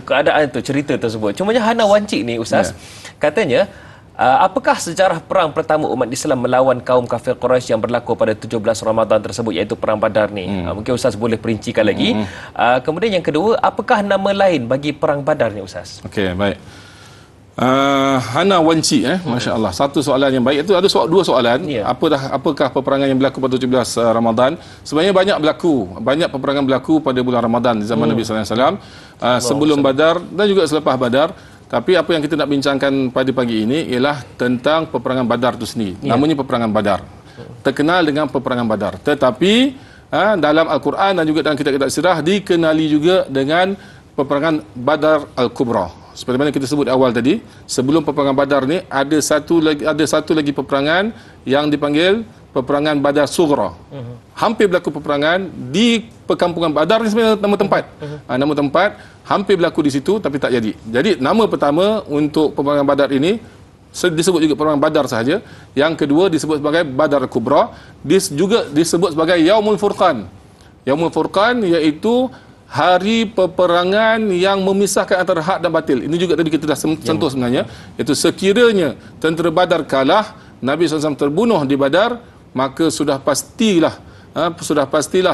S1: keadaan tu, cerita tersebut. Cumanya Hana Wancik ni Ustaz, katanya apakah sejarah perang pertama umat Islam melawan kaum kafir Quraisy yang berlaku pada 17 Ramadan tersebut, iaitu perang Badar ni? Mungkin Ustaz boleh perincikan lagi. Kemudian yang kedua, apakah nama lain bagi perang Badar ni Ustaz?
S2: Okey, baik. Hana Wanci, Masya Allah, satu soalan yang baik. Itu ada dua soalan. Apakah peperangan yang berlaku pada 17 Ramadan? Sebenarnya banyak peperangan berlaku pada bulan Ramadan di zaman Nabi sallallahu alaihi wasallam, sebelum Badar dan juga selepas Badar. Tapi apa yang kita nak bincangkan pada pagi ini ialah tentang peperangan Badar itu sendiri. Namanya peperangan Badar, terkenal dengan peperangan Badar. Tetapi dalam Al-Quran dan juga dalam kitab-kitab sirah dikenali juga dengan peperangan Badar Al-Kubra. Seperti mana kita sebut awal tadi, sebelum peperangan Badar ni ada satu lagi peperangan yang dipanggil peperangan Badar Sughra. Hampir berlaku peperangan di perkampungan Badar ni, sebenarnya nama tempat. Nama tempat hampir berlaku di situ tapi tak jadi. Jadi nama pertama untuk peperangan Badar ini disebut juga peperangan Badar sahaja. Yang kedua disebut sebagai Badar Kubra, juga disebut sebagai Yaumul Furqan. Yaumul Furqan iaitu hari peperangan yang memisahkan antara hak dan batil. Ini juga tadi kita dah sentuh sebenarnya. Itu sekiranya tentera Badar kalah, Nabi SAW terbunuh di Badar, maka sudah pastilah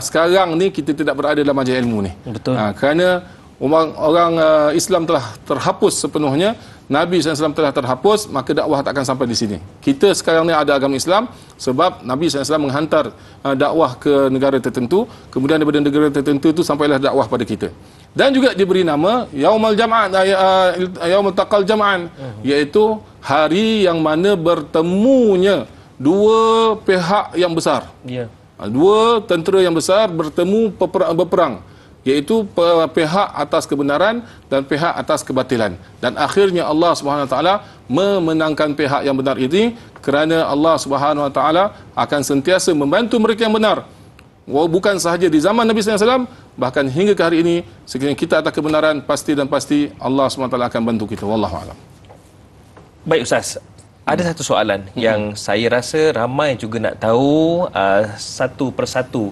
S2: sekarang ni kita tidak berada dalam majlis ilmu ni. Betul. Kerana orang Islam telah terhapus sepenuhnya, Nabi SAW telah terhapus, maka dakwah tak akan sampai di sini. Kita sekarang ni ada agama Islam sebab Nabi SAW menghantar dakwah ke negara tertentu, kemudian daripada negara tertentu itu sampailah dakwah pada kita. Dan juga diberi nama Yaumul Jam'an, Yaumul Taqal Jam'an, iaitu hari yang mana bertemunya dua pihak yang besar. Dua tentera yang besar bertemu berperang, iaitu pihak atas kebenaran dan pihak atas kebatilan. Dan akhirnya Allah Subhanahu Wa Taala memenangkan pihak yang benar ini, kerana Allah Subhanahu Wa Taala akan sentiasa membantu mereka yang benar. Bukan sahaja di zaman Nabi sallallahu alaihi wasallam, bahkan hingga ke hari ini, sekiranya kita atas kebenaran, pasti Allah Subhanahu Wa Taala akan bantu kita. Wallahu a'lam.
S1: Baik Ustaz, ada satu soalan yang saya rasa ramai juga nak tahu satu persatu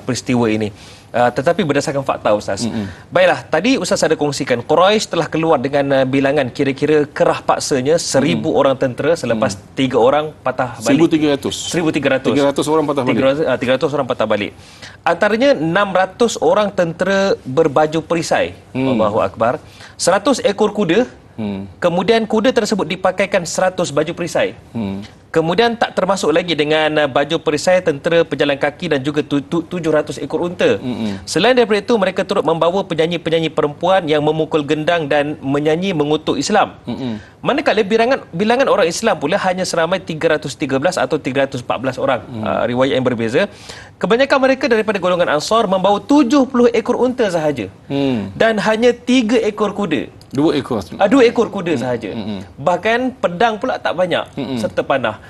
S1: peristiwa ini. Tetapi berdasarkan fakta Ustaz. Baiklah, tadi Ustaz ada kongsikan Quraisy telah keluar dengan bilangan kira-kira kerah paksanya 1,000 orang tentera selepas 3 orang patah balik. 1,300
S2: orang patah balik.
S1: 300 orang patah balik. Antaranya 600 orang tentera berbaju perisai. Allahu Akbar. 100 ekor kuda. Kemudian kuda tersebut dipakaikan 100 baju perisai. Kemudian tak termasuk lagi dengan baju perisai tentera pejalan kaki dan juga 700 ekor unta. Selain daripada itu, mereka turut membawa penyanyi-penyanyi perempuan yang memukul gendang dan menyanyi mengutuk Islam. Manakala bilangan orang Islam pula hanya seramai 313 atau 314 orang. Riwayat yang berbeza. Kebanyakan mereka daripada golongan Ansar membawa 70 ekor unta sahaja. Dan hanya 3 ekor kuda.
S2: 2 ekor.
S1: 2 ekor kuda sahaja. Bahkan pedang pula tak banyak, serta panah.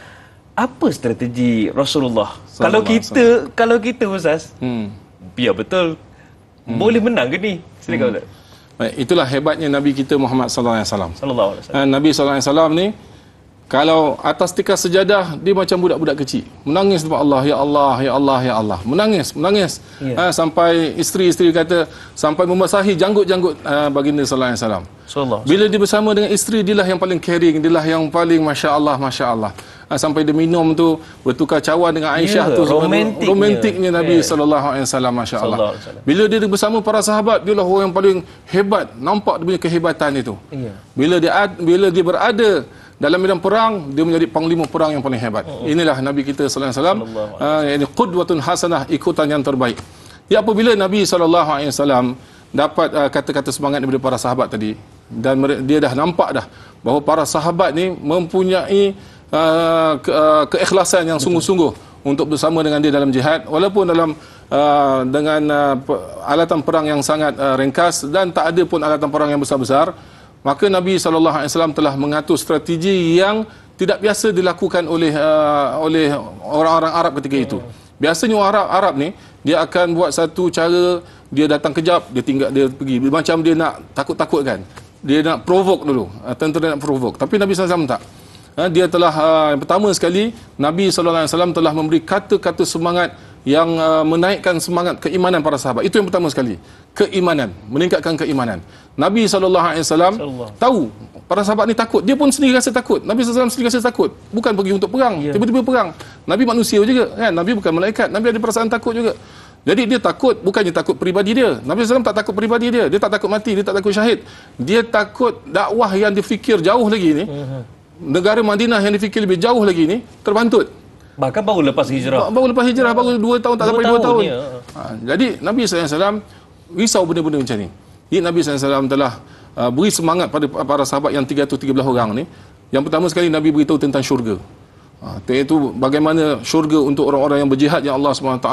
S1: Apa strategi Rasulullah? Kalau kita Ustaz, biar betul boleh menang ke ni? Silakan Ustaz.
S2: Baik, itulah hebatnya Nabi kita Muhammad sallallahu alaihi wasallam. Nabi sallallahu alaihi wasallam ni kalau atas tikar sejadah, dia macam budak-budak kecil. Menangis depan Allah, ya Allah, ya Allah, ya Allah. Menangis. Sampai isteri-isteri kata, sampai membasahi janggut-janggut baginda sallallahu alaihi wasallam. Bila dia bersama dengan isteri, dialah yang paling caring, dialah yang paling Masya Allah, Masya Allah. sampai dia minum tu bertukar cawan dengan Aisyah tu, romantiknya Nabi sallallahu alaihi wasallam, masya-Allah. Bila dia bersama para sahabat, dia lah orang yang paling hebat, nampak dia punya kehebatan itu. Bila dia berada dalam medan perang, dia menjadi panglima perang yang paling hebat. Inilah Nabi kita sallallahu alaihi wasallam, yakni qudwatun hasanah, ikutan yang terbaik. Ya, apabila Nabi sallallahu alaihi wasallam dapat kata-kata semangat daripada para sahabat tadi, dan dia dah nampak dah bahawa para sahabat ni mempunyai keikhlasan yang sungguh-sungguh untuk bersama dengan dia dalam jihad, walaupun dalam dengan alatan perang yang sangat ringkas dan tak ada pun alatan perang yang besar-besar, maka Nabi SAW telah mengatur strategi yang tidak biasa dilakukan oleh orang-orang Arab ketika itu. Biasanya orang Arab ni, dia akan buat satu cara, dia datang kejap, dia tinggal, dia pergi. Macam dia nak takut-takutkan. Dia nak provoke dulu. Tentera nak provoke. Tapi Nabi SAW tak. Dia telah, yang pertama sekali, Nabi SAW telah memberi kata-kata semangat yang menaikkan semangat keimanan para sahabat. Itu yang pertama sekali. Keimanan. Meningkatkan keimanan. Nabi SAW tahu para sahabat ni takut. Dia pun sendiri rasa takut. Nabi SAW sendiri rasa takut. Bukan pergi untuk perang. Tiba-tiba perang. Nabi manusia juga. Kan? Nabi bukan malaikat. Nabi ada perasaan takut juga. Jadi dia takut, bukannya takut peribadi dia. Nabi SAW tak takut peribadi dia. Dia tak takut mati. Dia tak takut syahid. Dia takut dakwah yang difikir jauh lagi ni. Negara Madinah yang difikir lebih jauh lagi ni terbantut.
S1: Bahkan baru lepas hijrah.
S2: Baru 2 tahun, tak sampai 2 tahun. Jadi Nabi SAW risau benda-benda macam ni. Jadi Nabi SAW telah beri semangat pada para sahabat yang 313 orang ni. Yang pertama sekali Nabi beritahu tentang syurga. Iaitu bagaimana syurga untuk orang-orang yang berjihad yang Allah SWT.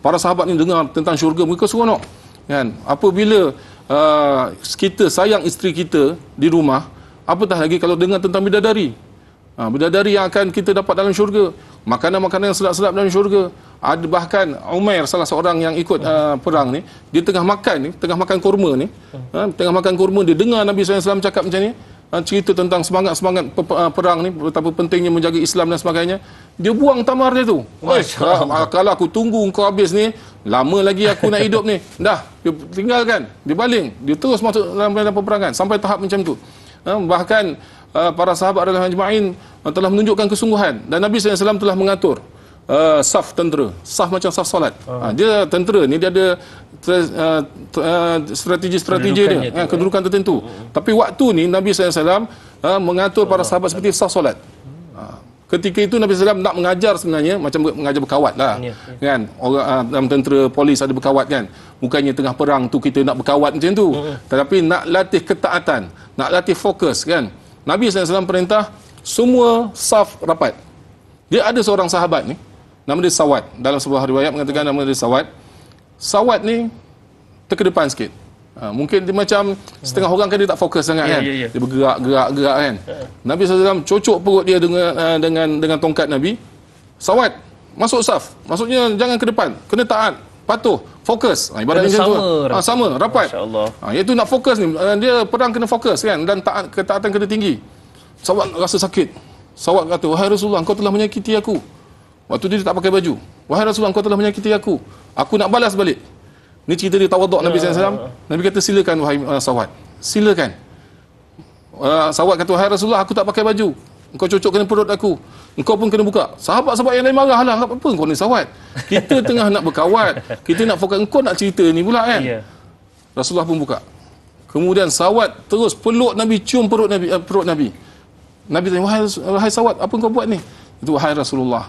S2: Para sahabat ni dengar tentang syurga, mereka seronok. Kan? Apabila kita sayang isteri kita di rumah, apatah lagi kalau dengar tentang bidadari. Bidadari yang akan kita dapat dalam syurga. Makanan-makanan yang sedap-sedap dalam syurga. Ada bahkan Umair, salah seorang yang ikut perang ni, dia tengah makan kurma ni. Tengah makan kurma, dia dengar Nabi SAW cakap macam ni. Cerita tentang semangat-semangat perang ni, betapa pentingnya menjaga Islam dan sebagainya. Dia buang tamar dia tu. Kalau aku tunggu kau habis ni, lama lagi aku nak hidup ni. Dah, dia tinggalkan, dia baling, dia terus masuk dalam peperangan sampai tahap macam tu. Bahkan para sahabat radhiyallahu ajma'in telah menunjukkan kesungguhan, dan Nabi SAW telah mengatur saf tentera, saf macam saf solat. Dia tentera ni, dia ada strategi-strategi dia, kedudukan tertentu. Tapi waktu ni Nabi SAW mengatur para sahabat seperti saf solat. Ketika itu Nabi SAW nak mengajar sebenarnya macam mengajar berkawat lah. Kan? Orang dalam tentera polis ada berkawat kan. Bukannya tengah perang tu kita nak berkawat macam tu. Tetapi nak latih ketaatan, nak latih fokus kan. Nabi SAW perintah semua saf rapat. Dia ada seorang sahabat ni, nama dia Sawad. Dalam sebuah riwayat mengatakan nama dia Sawad. Sawad ni terkedepan sikit. Mungkin dia macam setengah orang kan dia tak fokus sangat kan. Dia bergerak kan. Nabi SAW cocok perut dia dengan tongkat Nabi. Sawad, masuk saf. Maksudnya jangan ke depan, kena taat, patuh, fokus. Ibarat macam tu. Sama, rapat. Iaitu nak fokus ni, dia perang kena fokus kan, dan ketaatan kena tinggi. Sawad rasa sakit. Sawad kata, "Wahai Rasulullah, engkau telah menyakiti aku." Waktu dia tak pakai baju. "Wahai Rasulullah, engkau telah menyakiti aku. Aku nak balas balik." Ni cerita dia tawaduk Nabi SAW. Nabi kata, "Silakan wahai Sawad. Silakan." Sawad kata, "Wahai Rasulullah, aku tak pakai baju. Engkau cocok kena perut aku. Engkau pun kena buka." Sahabat-sahabat yang lain marah lah. Apa kau ni Sawad? Kita tengah nak berkawat. Kita nak fokus. Engkau nak cerita ni pula kan? Rasulullah pun buka. Kemudian Sawad terus peluk Nabi, cium perut Nabi. Nabi tanya, "Wahai Sawad, apa kau buat ni?" Itu, "Wahai Rasulullah,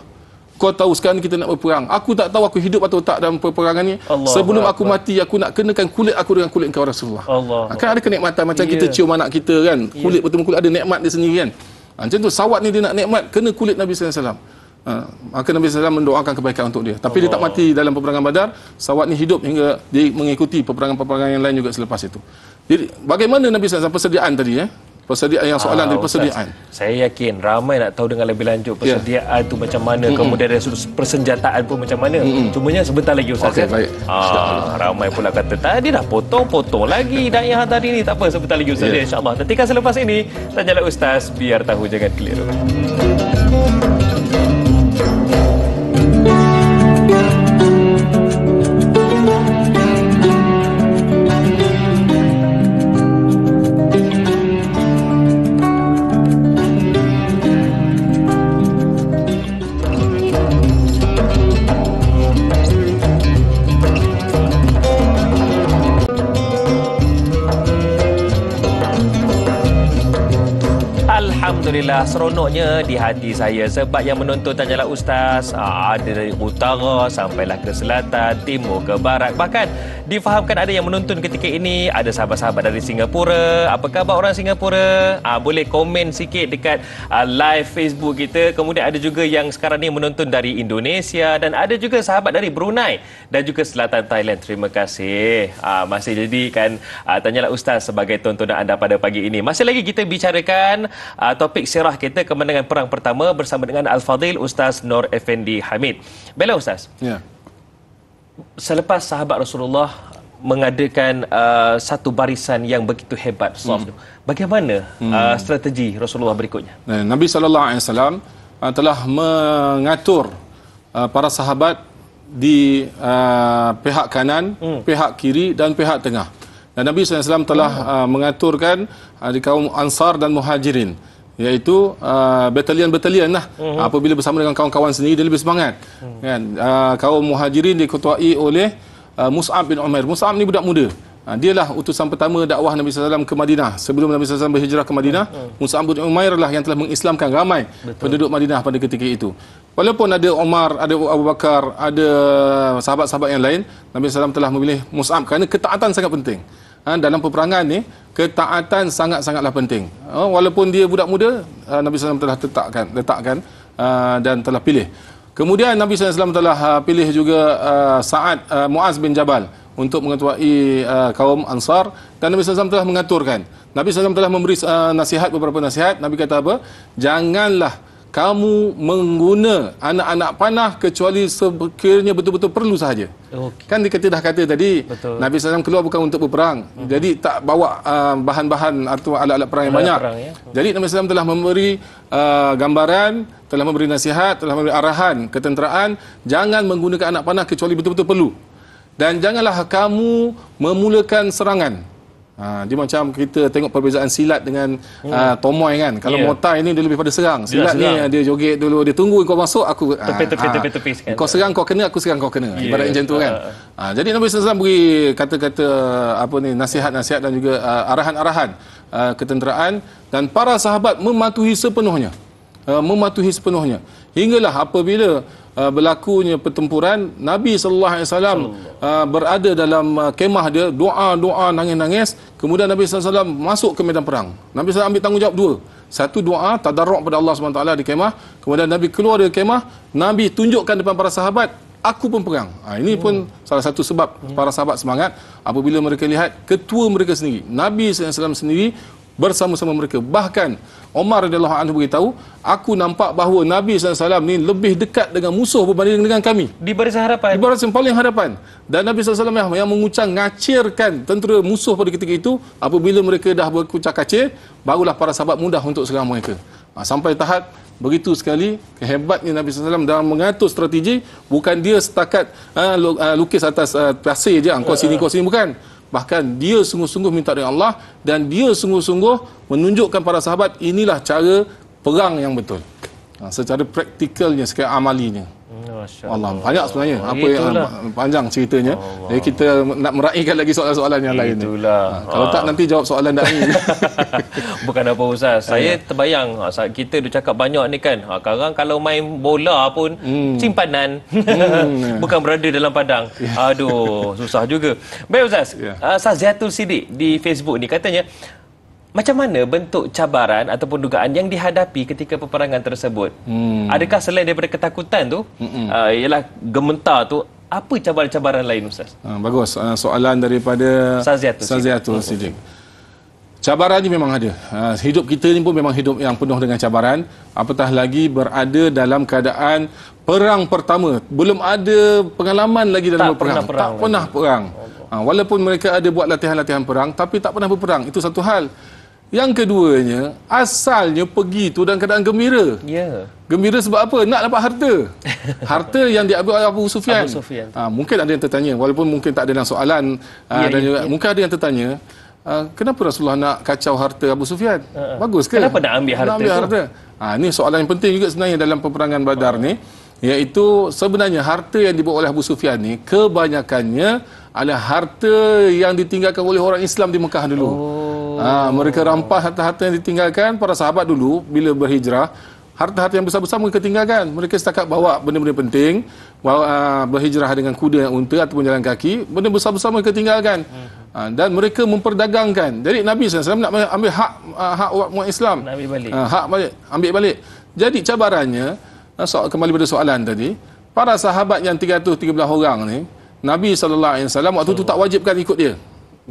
S2: kau tahu sekarang kita nak berperang. Aku tak tahu aku hidup atau tak dalam peperangan ni. Sebelum aku mati, aku nak kenakan kulit aku dengan kulit engkau Rasulullah." Kan ada kenikmatan macam kita cium anak kita kan. Kulit bertemu kulit, ada nikmat dia sendiri kan. Macam tu Sawad ni dia nak nikmat, kena kulit Nabi SAW. Maka Nabi SAW mendoakan kebaikan untuk dia. Tapi dia tak mati dalam peperangan Badar. Sawad ni hidup hingga dia mengikuti peperangan-peperangan yang lain juga selepas itu. Jadi bagaimana Nabi SAW persediaan tadi persediaan yang soalan dari persediaan.
S1: Saya yakin ramai nak tahu dengan lebih lanjut persediaan tu macam mana, kemudian dari sudut persenjataan pun macam mana. Cumanya sebentar lagi Ustaz.
S2: Baik.
S1: Ramai pula kata tadi dah potong lagi dan yang hari ni tak apa, sebentar lagi Ustaz. InsyaAllah nantikan selepas ini tanyalah Ustaz, biar tahu jangan keliru. Alhamdulillah, seronoknya di hati saya sebab yang menonton Tanyalah Ustaz ada dari utara sampailah ke selatan, timur ke barat. Bahkan difahamkan ada yang menonton ketika ini, ada sahabat-sahabat dari Singapura. Apa khabar orang Singapura? Boleh komen sikit dekat live Facebook kita. Kemudian ada juga yang sekarang ni menonton dari Indonesia dan ada juga sahabat dari Brunei dan juga selatan Thailand. Terima kasih. Masih jadikan Tanyalah Ustaz sebagai tontonan anda pada pagi ini. Masih lagi kita bicarakan topik sirah kita kemenangan perang pertama bersama dengan Al-Fadhil Ustaz Nur Effendi Hamid. Baiklah Ustaz.
S2: Ya.
S1: Selepas sahabat Rasulullah mengadakan satu barisan yang begitu hebat, bagaimana strategi Rasulullah berikutnya?
S2: Nabi SAW telah mengatur para sahabat di pihak kanan, pihak kiri dan pihak tengah. Dan Nabi SAW telah mengaturkan di kaum Ansar dan Muhajirin, iaitu batalion-batalion lah. Apabila bersama dengan kawan-kawan sendiri dia lebih semangat. Kan? Kaum Muhajirin diketuai oleh Mus'ab bin Umair. Mus'ab ni budak muda. Dialah utusan pertama dakwah Nabi SAW ke Madinah. Sebelum Nabi SAW berhijrah ke Madinah, Mus'ab bin Umair lah yang telah mengislamkan ramai penduduk Madinah pada ketika itu. Walaupun ada Umar, ada Abu Bakar, ada sahabat-sahabat yang lain, Nabi SAW telah memilih Mus'ab kerana ketaatan sangat penting. Dalam peperangan ni, ketaatan sangat-sangatlah penting. Walaupun dia budak muda, Nabi SAW telah letakkan dan telah pilih. Kemudian Nabi SAW telah pilih juga Muaz bin Jabal untuk mengetuai kaum Ansar, dan Nabi SAW telah mengaturkan. Nabi SAW telah memberi nasihat, beberapa nasihat. Nabi kata apa? Janganlah kamu mengguna anak-anak panah kecuali sekiranya betul-betul perlu sahaja. Kan kita dah kata tadi, Nabi SAW keluar bukan untuk berperang. Jadi tak bawa bahan-bahan atau alat-alat perang yang banyak. Jadi Nabi SAW telah memberi gambaran, telah memberi nasihat, telah memberi arahan ketenteraan, jangan menggunakan anak panah kecuali betul-betul perlu. Dan janganlah kamu memulakan serangan. Dia macam kita tengok perbezaan silat dengan tomoy kan. Kalau Muay ini dia lebih pada serang. Silat ni dia joget dulu, dia tunggu kau masuk, aku
S1: tepi kan.
S2: Kau serang kau kena, aku serang kau kena. Ibarat macam tu kan. Jadi Nabi SAW beri kata-kata nasihat-nasihat dan juga arahan-arahan ketenteraan, dan para sahabat mematuhi sepenuhnya. Hinggalah apabila berlakunya pertempuran, Nabi SAW berada dalam kemah dia, doa-doa, nangis-nangis. Kemudian Nabi SAW masuk ke medan perang. Nabi SAW ambil tanggungjawab dua. Satu, doa, tadarruk pada Allah SWT di kemah. Kemudian Nabi keluar dari kemah, Nabi tunjukkan depan para sahabat, aku pun perang. Ini pun salah satu sebab para sahabat semangat apabila mereka lihat ketua mereka sendiri, Nabi SAW sendiri, bersama-sama mereka. Bahkan Umar radhiyallahu anhu beritahu, aku nampak bahawa Nabi SAW ni lebih dekat dengan musuh berbanding dengan kami.
S1: Di barisan hadapan.
S2: Di barisan paling hadapan. Dan Nabi SAW yang ngacirkan tentera musuh pada ketika itu, apabila mereka dah berkucak kacir, barulah para sahabat mudah untuk serang mereka. Sampai tahap begitu sekali kehebatnya Nabi SAW dalam mengatur strategi. Bukan dia setakat lukis atas pasir je, kau sini, bukan. Bahkan dia sungguh-sungguh minta dengan Allah, dan dia sungguh-sungguh menunjukkan para sahabat inilah cara perang yang betul. Secara praktikalnya, secara amalinya. Allah, banyak sebenarnya apa yang panjang ceritanya. Jadi kita nak meraihkan lagi soalan-soalan yang lain. Kalau tak nanti jawab soalan dah ni.
S1: Bukan apa Ustaz. Saya terbayang saat kita dah cakap banyak ni kan. Sekarang kalau main bola pun simpanan. Bukan berada dalam padang. Aduh, susah juga. Baik Ustaz. Saziatul Siddiq di Facebook ni katanya, macam mana bentuk cabaran ataupun dugaan yang dihadapi ketika peperangan tersebut? Adakah selain daripada ketakutan tu, ialah gementar tu, apa cabaran-cabaran lain Ustaz?
S2: Bagus. Soalan daripada Saziatul Siddiq. Cabaran ni memang ada. Hidup kita ni pun memang hidup yang penuh dengan cabaran. Apatah lagi berada dalam keadaan perang pertama. Belum ada pengalaman lagi dalam perang. Tak pernah perang. Walaupun mereka ada buat latihan-latihan perang, tapi tak pernah berperang. Itu satu hal. Yang keduanya, asalnya pergi tu dalam keadaan gembira. Gembira sebab apa? Nak dapat harta. Harta yang diambil oleh Abu Sufyan. Mungkin ada yang tertanya, walaupun mungkin tak ada dalam soalan, dan juga mungkin ada yang tertanya, kenapa Rasulullah nak kacau harta Abu Sufyan? Bagus ke?
S1: Kenapa nak ambil harta?
S2: Ini soalan yang penting juga sebenarnya dalam peperangan Badar ni, iaitu sebenarnya harta yang dibawa oleh Abu Sufyan ni kebanyakannya adalah harta yang ditinggalkan oleh orang Islam di Mekah dulu. Mereka rampas harta-harta yang ditinggalkan para sahabat dulu bila berhijrah. Harta-harta yang besar-besar mereka tinggalkan. Mereka setakat bawa benda-benda penting, berhijrah dengan kuda, unta ataupun jalan kaki, benda besar-besar mereka tinggalkan. Dan mereka memperdagangkan. Jadi Nabi SAW nak ambil hak umat Islam.
S1: Nak ambil balik.
S2: Hak balik, ambil balik. Jadi cabarannya, kembali pada soalan tadi, para sahabat yang 313 orang ni, Nabi SAW waktu tu tak wajibkan ikut dia.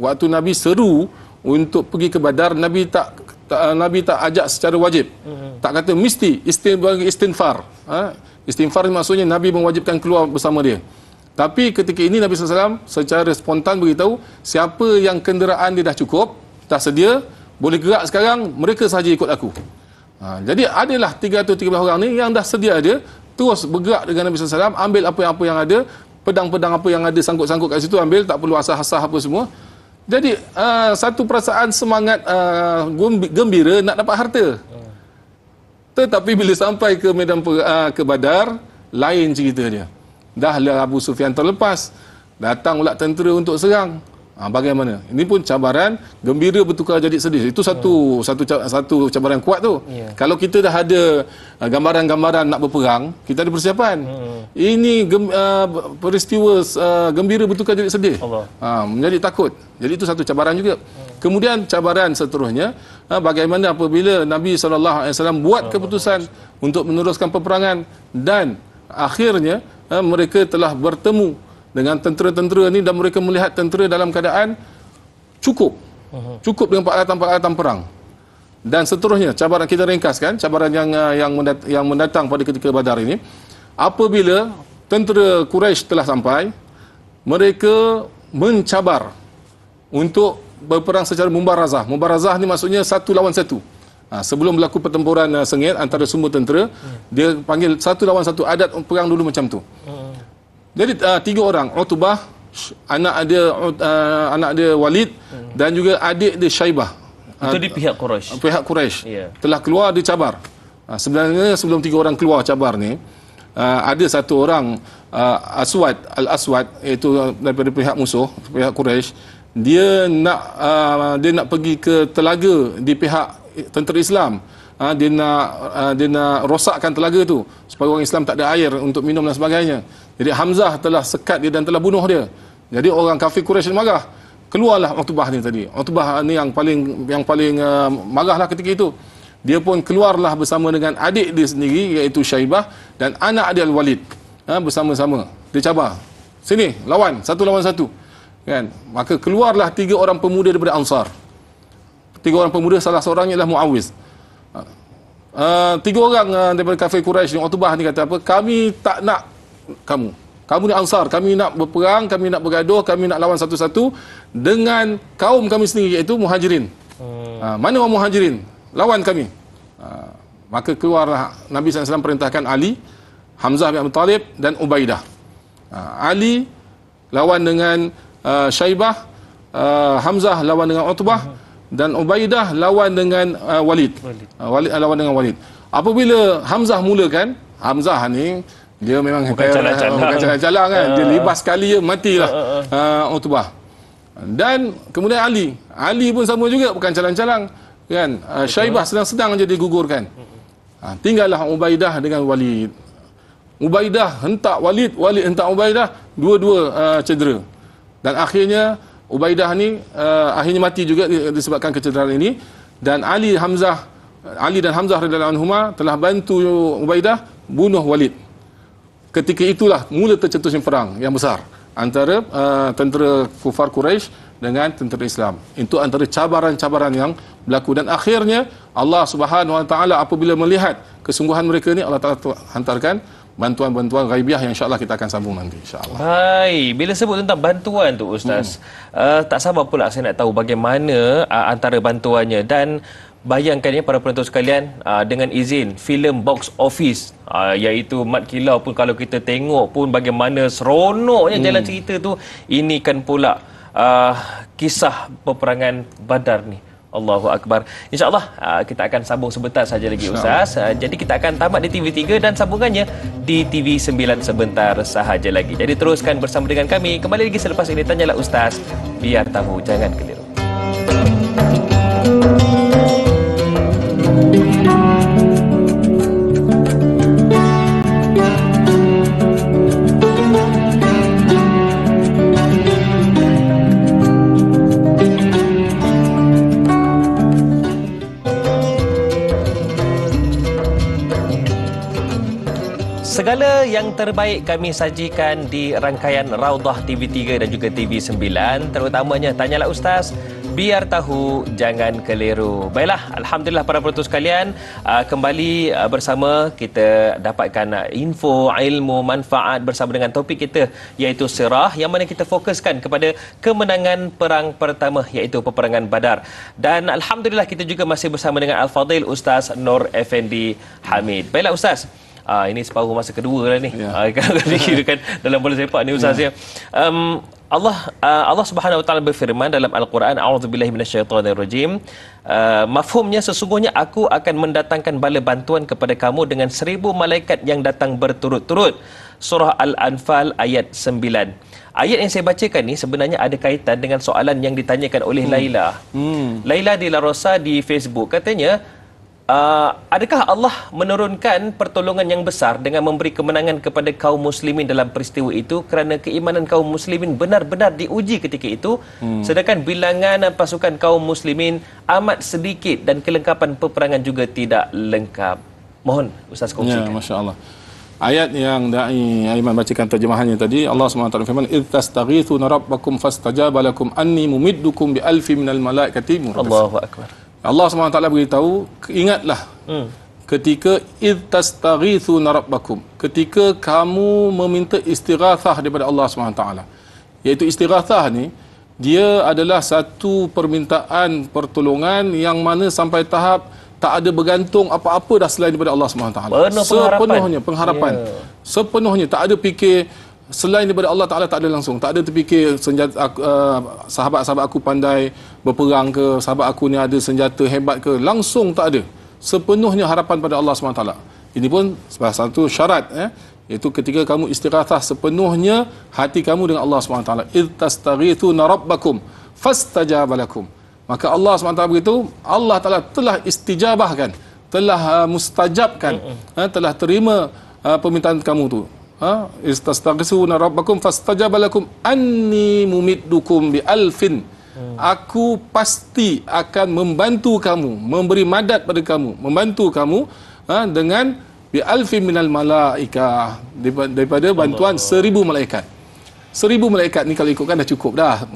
S2: Waktu Nabi seru untuk pergi ke Badar, Nabi tak ajak secara wajib. Tak kata mesti istinfar. Istinfar maksudnya Nabi mewajibkan keluar bersama dia. Tapi ketika ini Nabi SAW secara spontan beritahu, siapa yang kenderaan dia dah cukup, dah sedia, boleh gerak sekarang, mereka sahaja ikut aku. Jadi adalah 313 orang ni yang dah sedia dia, terus bergerak dengan Nabi SAW, ambil apa yang ada, pedang-pedang apa yang ada sangkut-sangkut kat situ ambil, tak perlu asah-asah apa semua. Jadi satu perasaan semangat gembira nak dapat harta. Tetapi bila sampai ke medan ke Badar, lain cerita dia. Dahlah Abu Sufyan terlepas, datang pula tentera untuk serang. Bagaimana? Ini pun cabaran, gembira bertukar jadi sedih. Itu satu cabaran kuat tu. Kalau kita dah ada gambaran-gambaran nak berperang, kita ada persiapan. Ini peristiwa gembira bertukar jadi sedih. Menjadi takut. Jadi itu satu cabaran juga. Kemudian cabaran seterusnya, bagaimana apabila Nabi SAW buat keputusan untuk meneruskan peperangan dan akhirnya mereka telah bertemu dengan tentera-tentera ni dan mereka melihat tentera dalam keadaan cukup dengan peralatan perang. Dan seterusnya, cabaran kita ringkaskan, cabaran yang mendatang pada ketika Badar ini, apabila tentera Quraisy telah sampai, mereka mencabar untuk berperang secara mubarazah. Mubarazah ni maksudnya satu lawan satu. Sebelum berlaku pertempuran sengit antara semua tentera, dia panggil satu lawan satu, adat perang dulu macam tu. Jadi 3 orang, Utbah, anak dia Walid, dan juga adik dia Syaibah.
S1: Itu di pihak Quraisy.
S2: Pihak Quraisy telah keluar dicabar. Sebenarnya sebelum 3 orang keluar cabar ni, ada satu orang Al-Aswad, iaitu daripada pihak musuh, pihak Quraisy, dia nak pergi ke telaga di pihak tentera Islam. Dia nak rosakkan telaga tu supaya orang Islam tak ada air untuk minum dan sebagainya. Jadi Hamzah telah sekat dia dan telah bunuh dia. Jadi orang kafir Quraisy marah. Keluarlah Utbah ni tadi. Utbah ni yang paling marahlah ketika itu. Dia pun keluarlah bersama dengan adik dia sendiri iaitu Syaibah dan anak dia Al-Walid. Bersama-sama dia cabar. Sini lawan, satu lawan satu. Kan? Maka keluarlah 3 orang pemuda daripada Ansar. 3 orang pemuda, salah seorangnya adalah Muawiz. 3 orang daripada kafir Quraisy ni, Utbah ni kata apa? Kami tak nak kamu ni Ansar, kami nak berperang, kami nak bergaduh, kami nak lawan satu-satu dengan kaum kami sendiri iaitu Muhajirin. Mana orang Muhajirin? Lawan kami. Maka keluarlah Nabi SAW perintahkan Ali, Hamzah bin Abi Talib dan Ubaidah. Ali lawan dengan Syaibah, Hamzah lawan dengan Utbah, dan Ubaidah lawan dengan Walid. Walid lawan dengan Walid. Apabila Hamzah mulakan, Hamzah ni dia memang bukan calang-calang kan. Dia libas sekali je matilah Utbah. Dan kemudian Ali pun sama juga, bukan calang-calang kan. Syaibah sedang-sedang aja digugurkan. Tinggallah Ubaidah dengan Walid. Ubaidah hentak Walid, Walid hentak Ubaidah, dua-dua cedera. Dan akhirnya Ubaidah ni akhirnya mati juga disebabkan kecederaan ini. Dan Ali dan Hamzah radhiyallahu anhuma telah bantu Ubaidah bunuh Walid. Ketika itulah mula tercetusnya perang yang besar antara tentera kufar Quraisy dengan tentera Islam. Itu antara cabaran-cabaran yang berlaku, dan akhirnya Allah Subhanahu Wa Taala apabila melihat kesungguhan mereka ni, Allah Taala hantarkan bantuan-bantuan ghaibiah yang insya-Allah kita akan sambung nanti insya-Allah.
S1: Baik, bila sebut tentang bantuan tu Ustaz, tak sabar pula saya nak tahu bagaimana antara bantuannya. Dan bayangkan ya para penonton sekalian, dengan izin filem box office, iaitu Mat Kilau pun kalau kita tengok pun bagaimana seronoknya jalan cerita tu, ini kan pula kisah peperangan Badar ni. Allahu Akbar. InsyaAllah kita akan sambung sebentar saja lagi Ustaz. Jadi kita akan tamat di TV3 dan sambungannya di TV9 sebentar sahaja lagi. Jadi teruskan bersama dengan kami. Kembali lagi selepas ini, Tanyalah Ustaz, biar tahu jangan keliru. Segala yang terbaik kami sajikan di rangkaian Raudah TV3 dan juga TV9, terutamanya Tanyalah Ustaz, biar tahu jangan keliru. Baiklah, alhamdulillah para penonton sekalian, kembali bersama kita dapatkan info, ilmu, manfaat bersama dengan topik kita iaitu sirah, yang mana kita fokuskan kepada kemenangan perang pertama iaitu peperangan Badar. Dan alhamdulillah kita juga masih bersama dengan Al-Fadhil Ustaz Nur Effendi Hamid. Baiklah Ustaz, ini separuh masa kedua lah ni. Kalau dikirakan dalam bola sepak ni Ustaz ya. Allah Subhanahu Wa Taala berfirman dalam Al-Quran, a'udzubillahi minasyaitonirrajim. Mafhumnya, sesungguhnya aku akan mendatangkan bala bantuan kepada kamu dengan 1000 malaikat yang datang berturut-turut. Surah Al-Anfal ayat 9. Ayat yang saya bacakan ni sebenarnya ada kaitan dengan soalan yang ditanyakan oleh Laila. Laila di La Rosa di Facebook katanya, adakah Allah menurunkan pertolongan yang besar dengan memberi kemenangan kepada kaum muslimin dalam peristiwa itu kerana keimanan kaum muslimin benar-benar diuji ketika itu, sedangkan bilangan pasukan kaum muslimin amat sedikit dan kelengkapan peperangan juga tidak lengkap. Mohon Ustaz kongsikan.
S2: Ya, masya-Allah. Ayat yang Dai Aiman bacakan terjemahannya tadi, Allah SWT firman, "Idz tastaghithuna rabbakum fastajaba lakum anni mumiddukum bi alfi minal malaikati murdifin." Allahu akbar. Allah SWT beritahu, ingatlah ketika id tastaghithuna rabbakum, ketika kamu meminta istighathah daripada Allah SWT. Iaitu istighathah ni, dia adalah satu permintaan pertolongan yang mana sampai tahap tak ada bergantung apa-apa dah selain daripada Allah SWT. Sepenuhnya pengharapan. Sepenuhnya, tak ada fikir selain daripada Allah Ta'ala, tak ada langsung. Tak ada terfikir senjata sahabat-sahabat aku pandai berperang ke, sahabat aku ni ada senjata hebat ke, langsung tak ada. Sepenuhnya harapan pada Allah SWT. Ini pun salah satu syarat, iaitu ketika kamu istighathah sepenuhnya hati kamu dengan Allah SWT. Idz tastaghithuna rabbakum fastajaba lakum. Maka Allah SWT beritahu, Allah Ta'ala telah istijabahkan, telah mustajabkan, telah terima permintaan kamu tu. Istastaghithuna rabbakum fastajaba lakum anni mumiddukum bi alfin. Aku pasti akan membantu kamu, memberi madat pada kamu, membantu kamu dengan bi alfin minal malaikah, daripada bantuan 1000 malaikat. 1000 malaikat ni kalau ikutkan dah cukup dah.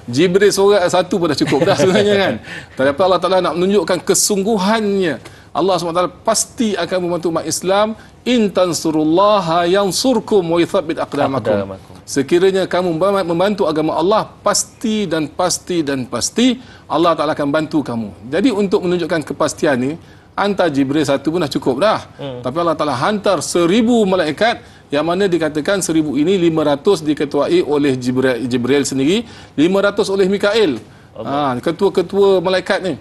S2: Jibril seorang satu pun dah cukup dah sebenarnya kan. Tapi Allah Taala nak menunjukkan kesungguhannya. Allah SWT pasti akan membantu umat Islam. In tansurullaha yansurkum wa yuthabbit aqdamakum. Sekiranya kamu membantu agama Allah, pasti dan pasti dan pasti Allah Ta'ala akan bantu kamu. Jadi untuk menunjukkan kepastian ni, hantar Jibril satu pun dah cukup dah. Tapi Allah Ta'ala hantar 1000 malaikat, yang mana dikatakan 1000 ini 500 diketuai oleh Jibril sendiri, 500 oleh Mikail, ketua-ketua malaikat ni.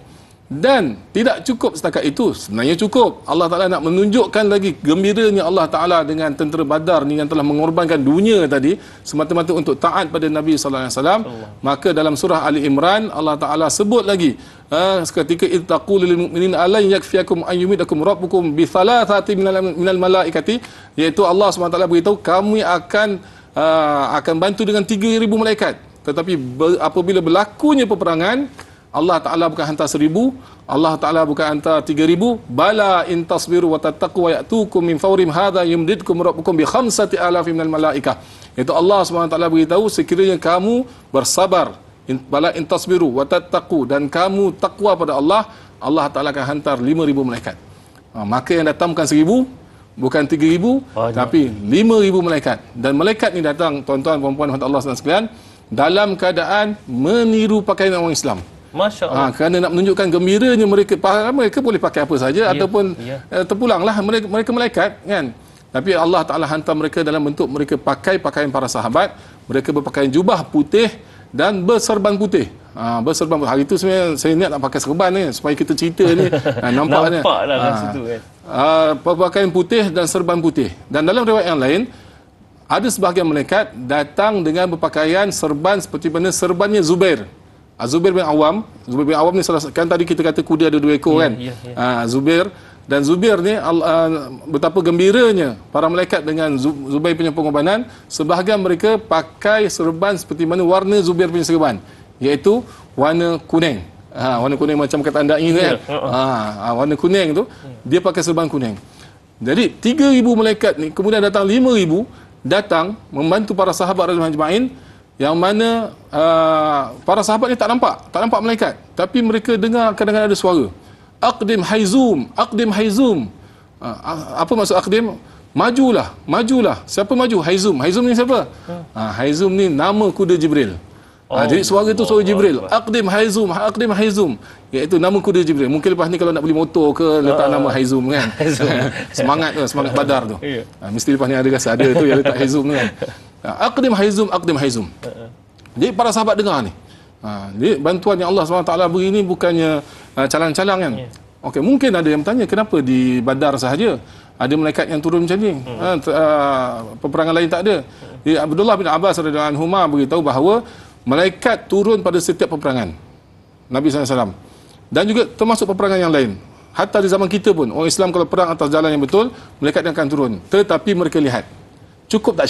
S2: Dan tidak cukup setakat itu, sebenarnya cukup. Allah Ta'ala nak menunjukkan lagi gembiranya Allah Ta'ala dengan tentera Badar ni yang telah mengorbankan dunia tadi semata-mata untuk taat pada Nabi SAW. Maka dalam surah Ali Imran, Allah Ta'ala sebut lagi, ketika ittaqul lil mu'minin allan yakfiyakum ayyumidakum rabbukum bi thalathati minal malaikati, iaitu Allah SWT beritahu kami akan bantu dengan 3000 malaikat. Tetapi apabila berlakunya peperangan, Allah Ta'ala bukan hantar 1000, Allah Ta'ala bukan hantar 3000. Bala in tasbiru wa tattaqu wa ya'tukum min fawrim hadha yumdidkum rabbukum bi 5000 minal malaikah. Itu Allah SWT beritahu, sekiranya kamu bersabar, bala in tasbiru wa tattaqu, dan kamu takwa pada Allah, Allah Ta'ala akan hantar 5000 malaikat. Maka yang datang bukan 1000, bukan 3000, tapi 5000 malaikat. Dan malaikat ni datang, tuan-tuan, puan-puan, Allah sekalian, dalam keadaan meniru pakaian orang Islam.
S1: Masya Allah.
S2: Kerana nak menunjukkan gembiranya mereka. Mereka boleh pakai apa saja, ataupun terpulanglah mereka malaikat kan. Tapi Allah Ta'ala hantar mereka dalam bentuk mereka pakai pakaian para sahabat. Mereka berpakaian jubah putih dan berserban putih. Berserban putih. Hari itu sebenarnya saya niat nak pakai serban ni supaya kita cerita ni nampaknya.
S1: Nampaklah kat situ kan.
S2: Berpakaian putih dan serban putih. Dan dalam riwayat yang lain, ada sebahagian malaikat datang dengan berpakaian serban seperti mana serbannya Zubair. Zubair bin Awam. Zubair bin Awam ni kan tadi kita kata kuda ada 2 ekor kan. Zubair. Dan Zubair ni betapa gembiranya para malaikat dengan Zubair punya pengorbanan. Sebahagian mereka pakai serban seperti mana warna Zubair punya serban, iaitu warna kuning. Warna kuning macam kata anda ini kan. Warna kuning tu dia pakai serban kuning. Jadi 3,000 malaikat ni kemudian datang 5,000 datang membantu para sahabat radhiyallahu ajma'in, yang mana para sahabat ni tak nampak malaikat, tapi mereka dengar kadang-kadang ada suara, aqdim haizum. Apa maksud aqdim? Majulah. Siapa maju? Haizum ni siapa? Haizum ni nama kuda Jibril. Jadi suara tu suara Jibril. Aqdim haizum. Iaitu nama kuda Jibril. Mungkin lepas ni kalau nak beli motor ke letak nama haizum kan. Semangat badar tu. Mesti lepas ni ada rasa ada tu yang letak haizum tu kan. Aqdim haizum. Jadi para sahabat dengar ni. Jadi bantuan yang Allah SWT beri ni bukannya calang-calang kan. Okey, mungkin ada yang bertanya kenapa di Badar sahaja ada malaikat yang turun macam ni, peperangan lain tak ada. Abdullah bin Abbas radhiyallahu anhu beritahu bahawa malaikat turun pada setiap peperangan Nabi SAW, dan juga termasuk peperangan yang lain. Hatta di zaman kita pun orang Islam kalau perang atas jalan yang betul, malaikat akan turun, tetapi mereka lihat. Cukup tak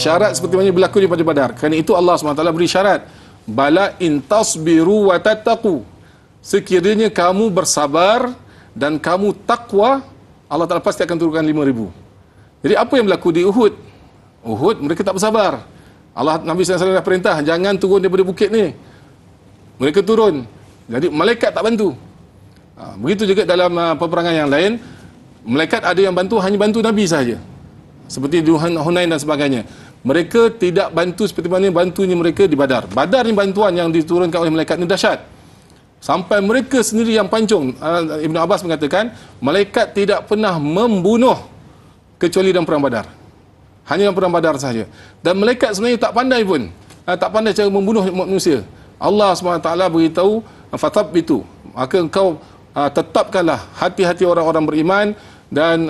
S2: syarat seperti mana berlaku di pada Badar. Kerana itu Allah SWT beri syarat, bala in tasbiru wa tattaqu, sekiranya kamu bersabar dan kamu takwa, Allah Ta'ala pasti akan turunkan 5,000. Jadi apa yang berlaku di Uhud mereka tak bersabar. Nabi SAW dah perintah jangan turun daripada bukit ni, mereka turun, jadi malaikat tak bantu. Begitu juga dalam peperangan yang lain, malaikat ada yang bantu, hanya bantu Nabi sahaja, seperti di Hunain dan sebagainya. Mereka tidak bantu seperti mana bantunya mereka di Badar. Badar ni bantuan yang diturunkan oleh malaikat ni dahsyat, sampai mereka sendiri yang pancung. Ibn Abbas mengatakan malaikat tidak pernah membunuh kecuali dalam perang Badar, hanya dalam perang Badar sahaja. Dan malaikat sebenarnya tak pandai pun, tak pandai cara membunuh manusia. Allah SWT beritahu, fatabbitu, maka engkau tetapkanlah hati-hati orang-orang beriman, dan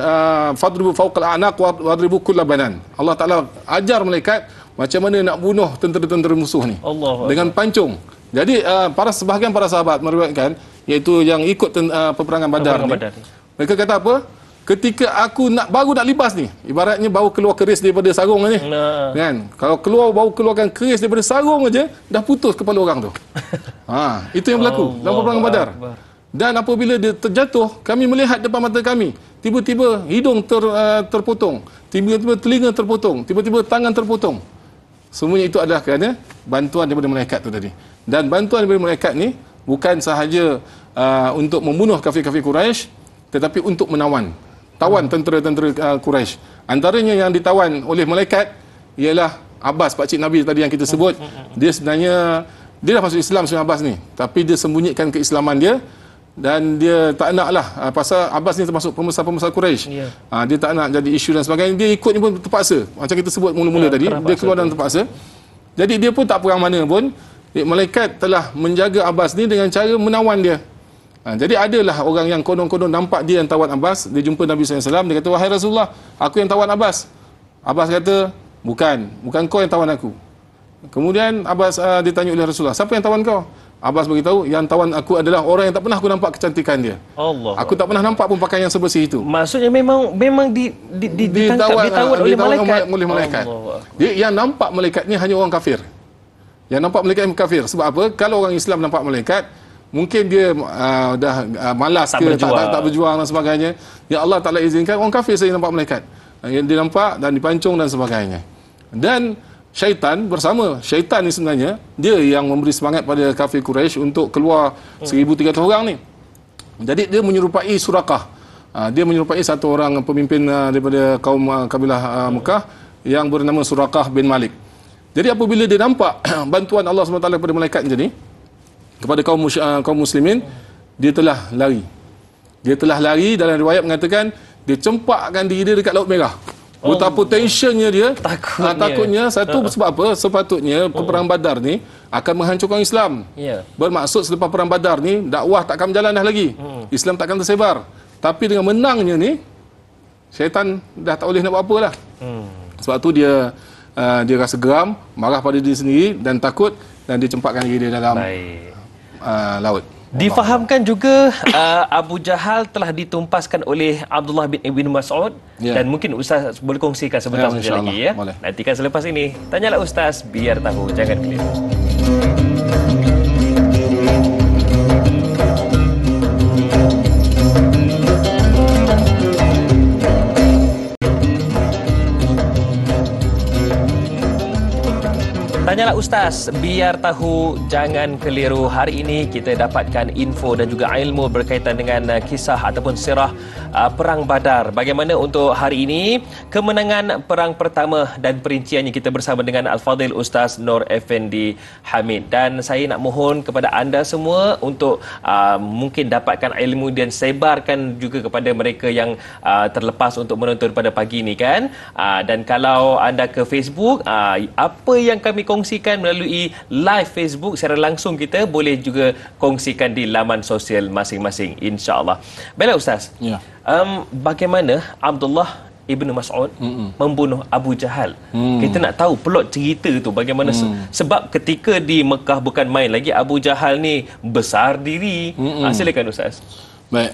S2: fadribu fawqal a'naq wadribu kullabanan. Allah Ta'ala ajar malaikat macam mana nak bunuh tentera-tentera musuh ni dengan pancung. Jadi sebahagian para sahabat meriwayatkan, iaitu yang ikut peperangan Badar ni, mereka kata apa? Ketika aku baru nak libas ni, ibaratnya baru keluar keris daripada sarung ni, kan? Kalau baru keluarkan keris daripada sarung aja, dah putus kepala orang tu. Itu yang berlaku dalam peperangan Badar. Dan apabila dia terjatuh, kami melihat depan mata kami, tiba-tiba hidung terpotong, tiba-tiba telinga terpotong, tiba-tiba tangan terpotong. Semuanya itu adalah kerana bantuan daripada malaikat tu tadi. Dan bantuan daripada malaikat ni bukan sahaja untuk membunuh kafir-kafir Quraisy, tetapi untuk tawan tentera-tentera Quraisy. Antaranya yang ditawan oleh malaikat ialah Abbas, pakcik Nabi tadi yang kita sebut. Dia sebenarnya dah masuk Islam sebenarnya Abbas ni, tapi dia sembunyikan keislaman dia, dan dia tak nak lah, pasal Abbas ni termasuk pembesar-pembesar Quraisy. Dia tak nak jadi isu dan sebagainya. Dia ikutnya pun terpaksa, macam kita sebut mula-mula tadi, dia keluar dan terpaksa. Jadi dia pun tak perang mana pun, malaikat telah menjaga Abbas ni dengan cara menawan dia. Jadi adalah orang yang konon-konon nampak dia yang tawan Abbas. Dia jumpa Nabi SAW, dia kata, wahai Rasulullah, aku yang tawan Abbas. Abbas kata, bukan kau yang tawan aku. Kemudian Abbas ditanya oleh Rasulullah, siapa yang tawan kau? Abbas beritahu, yang tawan aku adalah orang yang tak pernah aku nampak kecantikan dia. Aku tak pernah nampak pun pakaian yang sebersih itu.
S1: Maksudnya memang ditawan oleh malaikat.
S2: Dia yang nampak malaikat ni hanya orang kafir. Yang nampak malaikat yang kafir. Sebab apa? Kalau orang Islam nampak malaikat, mungkin dia dah malas tak berjuang dan sebagainya. Ya Allah Ta'ala izinkan orang kafir saja nampak malaikat. Yang dia nampak dan dipancung dan sebagainya. Dan syaitan ni sebenarnya dia yang memberi semangat pada kafir Quraisy untuk keluar 1,300 orang ni. Jadi dia menyerupai Suraqah. Dia menyerupai satu orang pemimpin daripada kaum kabilah Mekah yang bernama Suraqah bin Malik. Jadi apabila dia nampak bantuan Allah SWT kepada malaikat macam ni, kepada kaum muslimin, dia telah lari. Dalam riwayat mengatakan dia cempakkan diri dia dekat Laut Merah. Betapa tensionnya dia, takutnya satu sebab apa? Sepatutnya perang Badar ni akan menghancurkan Islam. Bermaksud selepas perang Badar ni dakwah takkan berjalan dah lagi. Islam takkan tersebar. Tapi dengan menangnya ni, syaitan dah tak boleh nak buat apa lah. Sebab tu dia rasa geram, marah pada diri sendiri dan takut, dan dia cempakkan diri dia dalam laut.
S1: Difahamkan juga Abu Jahal telah ditumpaskan oleh Abdullah bin Ibn Mas'ud, dan mungkin Ustaz boleh kongsikan sebentar saja lagi ya. Boleh. Nantikan selepas ini. Tanyalah Ustaz, biar tahu, jangan keliru. Tanyalah Ustaz, biar tahu jangan keliru. Hari ini kita dapatkan info dan juga ilmu berkaitan dengan kisah ataupun sirah Perang Badar. Bagaimana untuk hari ini kemenangan perang pertama dan perinciannya kita bersama dengan Al-Fadhil Ustaz Nur Effendi Hamid. Dan saya nak mohon kepada anda semua untuk mungkin dapatkan ilmu dan sebarkan juga kepada mereka yang terlepas untuk menonton pada pagi ini kan. Dan kalau anda ke Facebook, apa yang kami kongsikan melalui live Facebook secara langsung, kita boleh juga kongsikan di laman sosial masing-masing, insya-Allah. Baiklah Ustaz.
S2: Ya.
S1: Bagaimana Abdullah Ibnu Mas'ud membunuh Abu Jahal? Kita nak tahu plot cerita tu bagaimana. Sebab ketika di Mekah bukan main lagi, Abu Jahal ni besar diri. Silakan Ustaz.
S2: Baik.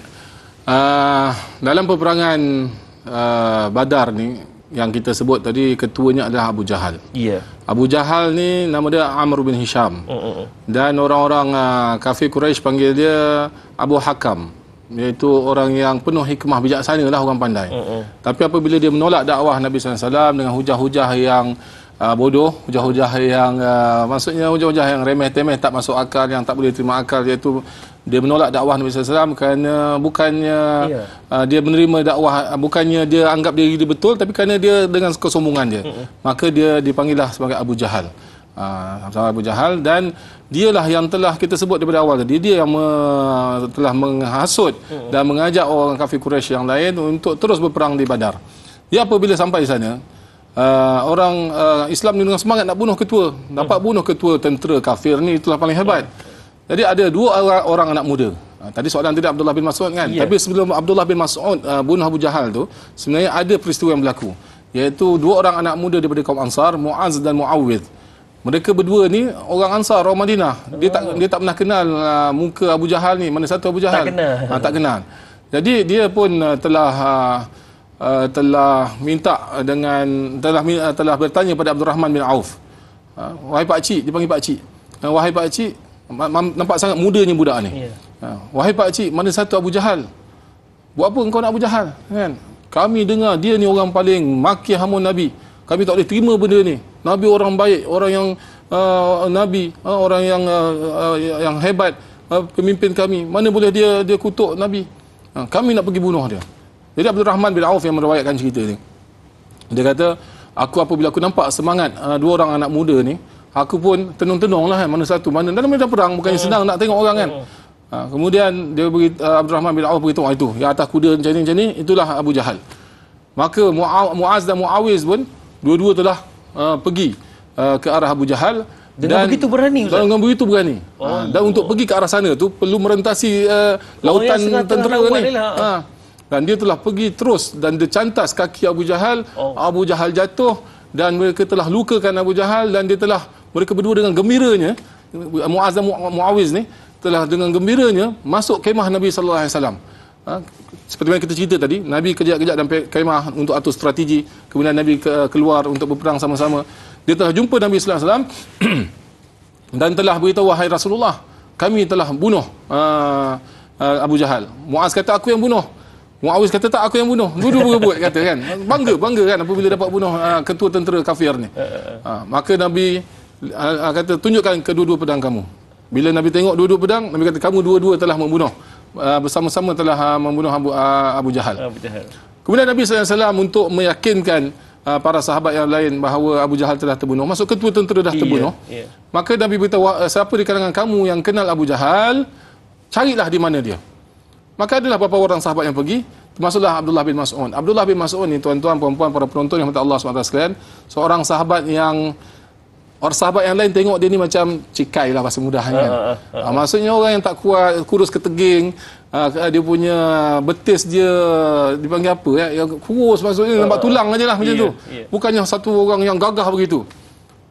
S2: Dalam peperangan Badar ni, yang kita sebut tadi, ketuanya adalah Abu Jahal.
S1: Ya.
S2: Abu Jahal ni nama dia Amr bin Hisham. Dan orang-orang kafir Quraisy panggil dia Abu Hakam, iaitu orang yang penuh hikmah, bijaksana lah, orang pandai. Tapi apabila dia menolak dakwah Nabi SAW dengan hujah-hujah yang bodoh, hujah-hujah yang maksudnya hujah-hujah yang remeh-temeh, tak masuk akal, yang tak boleh terima akal, iaitu dia menolak dakwah Nabi SAW kerana bukannya dia menerima dakwah, bukannya dia anggap diri dia betul, tapi kerana dia dengan kesombongan dia. Maka dia dipanggillah sebagai Abu Jahal. Abu Jahal, dan dialah yang telah kita sebut daripada awal tadi, dia yang telah menghasut dan mengajak orang kafir Quraisy yang lain untuk terus berperang di Badar. Dia apabila sampai sana, orang Islam ni dengan semangat nak bunuh ketua, dapat bunuh ketua tentera kafir ni, itulah paling hebat. Jadi ada dua orang anak muda. Tadi soalan tidak Abdullah bin Mas'ud kan? Tapi sebelum Abdullah bin Mas'ud bunuh Abu Jahal tu, sebenarnya ada peristiwa yang berlaku, iaitu dua orang anak muda daripada kaum Ansar, Muaz dan Muawidh. Mereka berdua ni orang Ansar, orang Madinah. Dia tak pernah kenal muka Abu Jahal ni. Mana satu Abu Jahal? Tak kenal. Jadi dia pun telah minta dengan telah bertanya pada Abdurrahman bin Auf. Wahai pak cik, dia panggil pak cik. Wahai pak cik, nampak sangat mudanya budak ni. Wahai pak cik, mana satu Abu Jahal? Buat apa engkau nak Abu Jahal? Kan? Kami dengar dia ni orang paling maki hamun Nabi. Kami tak boleh terima benda ni. Nabi orang baik, orang yang Nabi, orang yang hebat, pemimpin kami. Mana boleh dia kutuk Nabi? Kami nak pergi bunuh dia. Jadi Abdul Rahman bin Auf yang meriwayatkan cerita ni, dia kata, apabila aku nampak semangat dua orang anak muda ni, aku pun tenung-tenung lah kan, mana satu, mana dalam medan perang bukannya senang nak tengok orang kan. Kemudian dia Abdul Rahman bin Auf beritahu, itu yang atas kuda macam ni, itulah Abu Jahal. Maka Muaz dan Muawiz pun dua-dua telah pergi ke arah Abu Jahal
S1: dengan begitu berani, Ustaz? Dengan
S2: begitu berani. Dan untuk pergi ke arah sana tu perlu merentasi lautan tentera ni. Dan dia telah pergi terus, dan dia cantas kaki Abu Jahal. Abu Jahal jatuh dan mereka telah lukakan Abu Jahal, dan mereka berdua dengan gembiranya, Muaz dan Muawiz ni telah dengan gembiranya masuk kemah Nabi sallallahu alaihi wasallam. Seperti yang kita cerita tadi, Nabi kejap-kejap dalam kemah untuk atur strategi, kemudian Nabi keluar untuk berperang sama-sama. Dia telah jumpa Nabi sallallahu alaihi wasallam dan telah beritahu, wahai Rasulullah, kami telah bunuh Abu Jahal. Muaz kata, aku yang bunuh. Muawiz kata, tak, aku yang bunuh. Dua-dua berebut, kata kan. Bangga kan apabila dapat bunuh ketua tentera kafir ni. Maka Nabi kata, tunjukkan kedua-dua pedang kamu. Bila Nabi tengok dua-dua pedang, Nabi kata, kamu dua-dua telah membunuh, bersama-sama telah membunuh Abu Jahal. Kemudian Nabi SAW untuk meyakinkan para sahabat yang lain bahawa Abu Jahal telah terbunuh, masuk ketua tentera dah terbunuh, maka Nabi beritahu, siapa di kalangan kamu yang kenal Abu Jahal, carilah di mana dia. Maka adalah beberapa orang sahabat yang pergi, termasuklah Abdullah bin Mas'ud. Abdullah bin Mas'ud ni, tuan-tuan, puan-puan, para penonton yang Allah SWT sekalian, seorang sahabat yang orang sahabat yang lain tengok dia ni macam cikai lah, bahasa mudahnya. Maksudnya orang yang tak kuat, kurus keteging, dia punya betis dia dipanggil apa ya, yang kurus, maksudnya nampak tulang aja lah macam tu. Bukannya satu orang yang gagah begitu.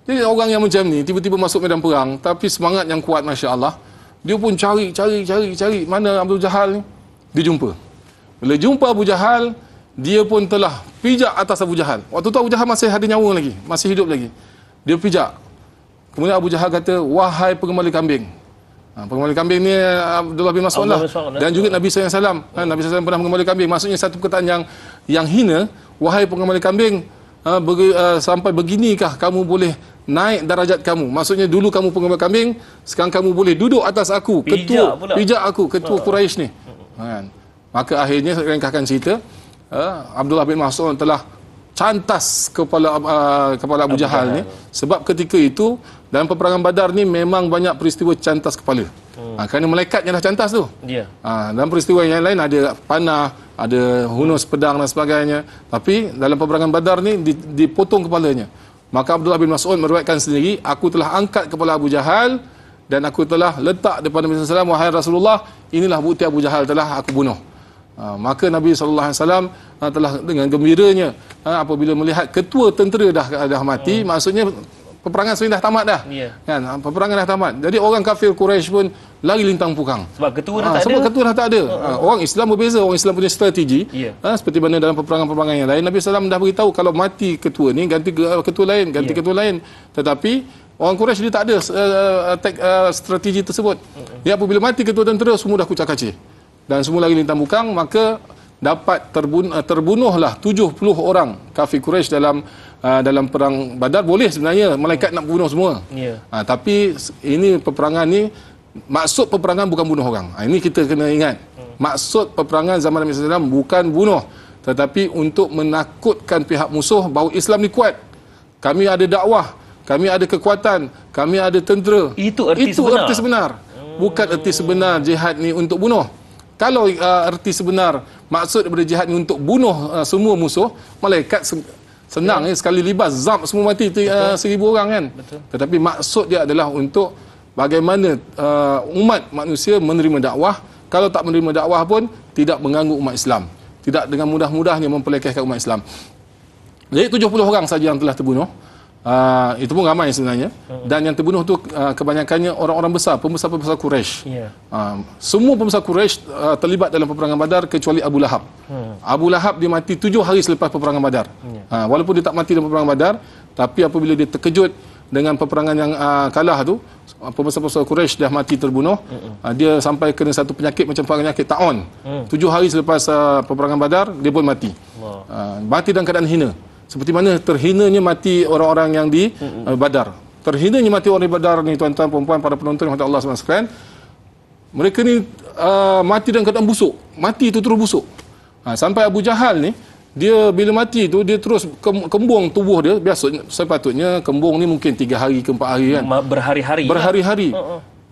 S2: Jadi orang yang macam ni tiba-tiba masuk medan perang, tapi semangat yang kuat, Masya Allah. Dia pun cari mana Abu Jahal ni. Dia jumpa. Bila jumpa Abu Jahal, dia pun telah pijak atas Abu Jahal. Waktu tu Abu Jahal masih ada nyawa lagi, masih hidup lagi. Dia pijak. Kemudian Abu Jahal kata, wahai penggembala kambing. Penggembala kambing ni Abdullah bin Mas'ud lah. Dan juga Nabi SAW. Nabi SAW pernah menggembala kambing. Maksudnya satu perkataan yang hina. Wahai penggembala kambing, sampai beginikah kamu boleh naik darajat kamu. Maksudnya dulu kamu pengembala kambing, sekarang kamu boleh duduk atas aku, pijak aku, ketua Quraisy ni. Kan? Maka akhirnya ringkaskan cerita, Abdullah bin Mas'ud telah cantas kepala Abu Jahal ni, sebab ketika itu dalam peperangan Badar ni memang banyak peristiwa cantas kepala. Kerana malaikat yang dah cantas tu. Dalam peristiwa yang lain ada panah, ada hunus pedang dan sebagainya. Tapi dalam peperangan Badar ni dipotong kepalanya. Maka Abdullah bin Mas'ud meriwayatkan sendiri, aku telah angkat kepala Abu Jahal dan aku telah letak depan Nabi SAW, wahai Rasulullah, inilah bukti Abu Jahal telah aku bunuh. Maka Nabi SAW telah dengan gembiranya apabila melihat ketua tentera dah mati, maksudnya peperangan sebenarnya dah tamat dah. Kan? Peperangan dah tamat. Jadi orang kafir Quraisy pun lari lintang pukang.
S1: Sebab ketua dah tak ada.
S2: Sebab ketua dah tak ada. Orang Islam berbeza. Orang Islam punya strategi. Seperti mana dalam peperangan-peperangan yang lain, Nabi SAW dah beritahu kalau mati ketua ni, ganti ketua lain, ganti ketua lain. Tetapi orang Quraisy dia tak ada strategi tersebut. Dia apabila mati ketua tentera, semua dah kucak-kacir. Dan semua lagi lintang bukang, maka dapat terbunuhlah 70 orang kafir Quraisy dalam perang Badar. Boleh sebenarnya malaikat nak bunuh semua. Tapi ini peperangan ni, maksud peperangan bukan bunuh orang. Ini kita kena ingat. Maksud peperangan zaman Nabi SAW bukan bunuh, tetapi untuk menakutkan pihak musuh bahawa Islam ni kuat. Kami ada dakwah, kami ada kekuatan, kami ada tentera.
S1: Itu erti
S2: sebenar. Bukan erti sebenar jihad ni untuk bunuh. Kalau erti sebenar maksud daripada jihad ni untuk bunuh semua musuh, malaikat senang sekali libas zap semua mati 1000 orang kan. Tetapi maksud dia adalah untuk bagaimana umat manusia menerima dakwah. Kalau tak menerima dakwah pun tidak mengganggu umat Islam, tidak dengan mudah-mudahnya memperlekehkan umat Islam. Jadi 70 orang saja yang telah terbunuh. Itu pun ramai sebenarnya. Dan yang terbunuh tu kebanyakannya orang-orang besar, pembesar-pembesar Quraisy. Semua pembesar Quraisy terlibat dalam peperangan Badar kecuali Abu Lahab. Abu Lahab dia mati 7 hari selepas peperangan Badar. Walaupun dia tak mati dalam peperangan Badar, tapi apabila dia terkejut dengan peperangan yang kalah tu, pembesar-pembesar Quraisy dah mati terbunuh. Dia sampai kena satu penyakit macam penyakit ta'un. 7 hari selepas peperangan Badar dia pun mati. Mati dalam keadaan hina. Seperti mana terhinanya mati orang-orang yang di Badar. Terhinanya mati orang di Badar ni, tuan-tuan, perempuan, para penonton yang Allah SWT. Mereka ni mati dalam keadaan busuk. Mati itu terus busuk. Sampai Abu Jahal ni, dia bila mati tu, dia terus kembung tubuh dia. Biasa, sepatutnya kembung ni mungkin 3 hari ke 4 hari kan. Berhari-hari.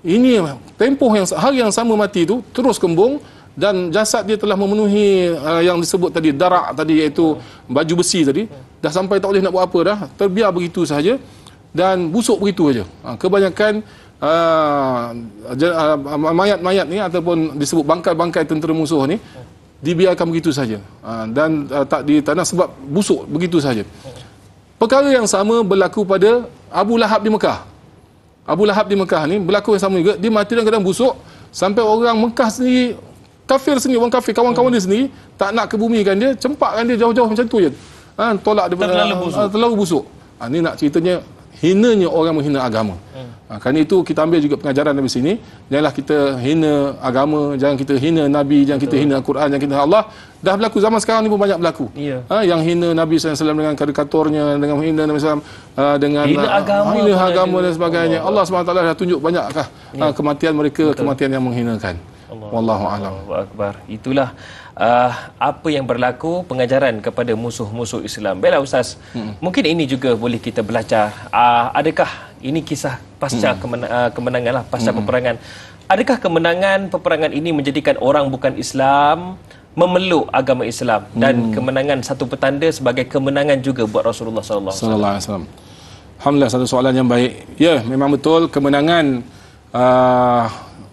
S2: Ini tempoh hari yang sama mati tu, terus kembung. Dan jasad dia telah memenuhi yang disebut tadi, darak tadi, iaitu baju besi tadi. Dah sampai tak boleh nak buat apa dah. Terbiar begitu sahaja. Dan busuk begitu saja. Kebanyakan mayat-mayat ni ataupun disebut bangkai-bangkai tentera musuh ni dibiarkan begitu saja. Dan tak di tanah sebab busuk begitu saja. Perkara yang sama berlaku pada Abu Lahab di Mekah. Abu Lahab di Mekah ni berlaku yang sama juga. Dia mati dalam keadaan busuk. Sampai orang Mekah sendiri, kafir sendiri, orang kafir, kawan-kawan dia sendiri tak nak kebumikan dia, cempakkan dia jauh-jauh macam tu je. Tolak daripada terlalu busuk. Ini nak ceritanya hinanya orang menghina agama. Kerana itu kita ambil juga pengajaran dari sini. Janganlah kita hina agama, jangan kita hina Nabi, jangan kita hina Al-Quran, jangan kita hina Allah. Dah berlaku zaman sekarang ni pun banyak berlaku. Yang hina Nabi SAW dengan karikaturnya, dengan hina Nabi SAW dengan hina agama dan sebagainya. Allah SWT dah tunjuk banyakkah kematian mereka, kematian yang menghinakan. Wallahu a'lam.
S1: Allahu akbar. Itulah apa yang berlaku, pengajaran kepada musuh-musuh Islam. Baiklah Ustaz, mungkin ini juga boleh kita belajar. Adakah ini kisah pasca kemenangan lah, pasca peperangan. Adakah kemenangan peperangan ini menjadikan orang bukan Islam memeluk agama Islam, dan kemenangan satu petanda sebagai kemenangan juga buat Rasulullah sallallahu alaihi wasallam?
S2: Alhamdulillah, satu soalan yang baik. Ya, memang betul kemenangan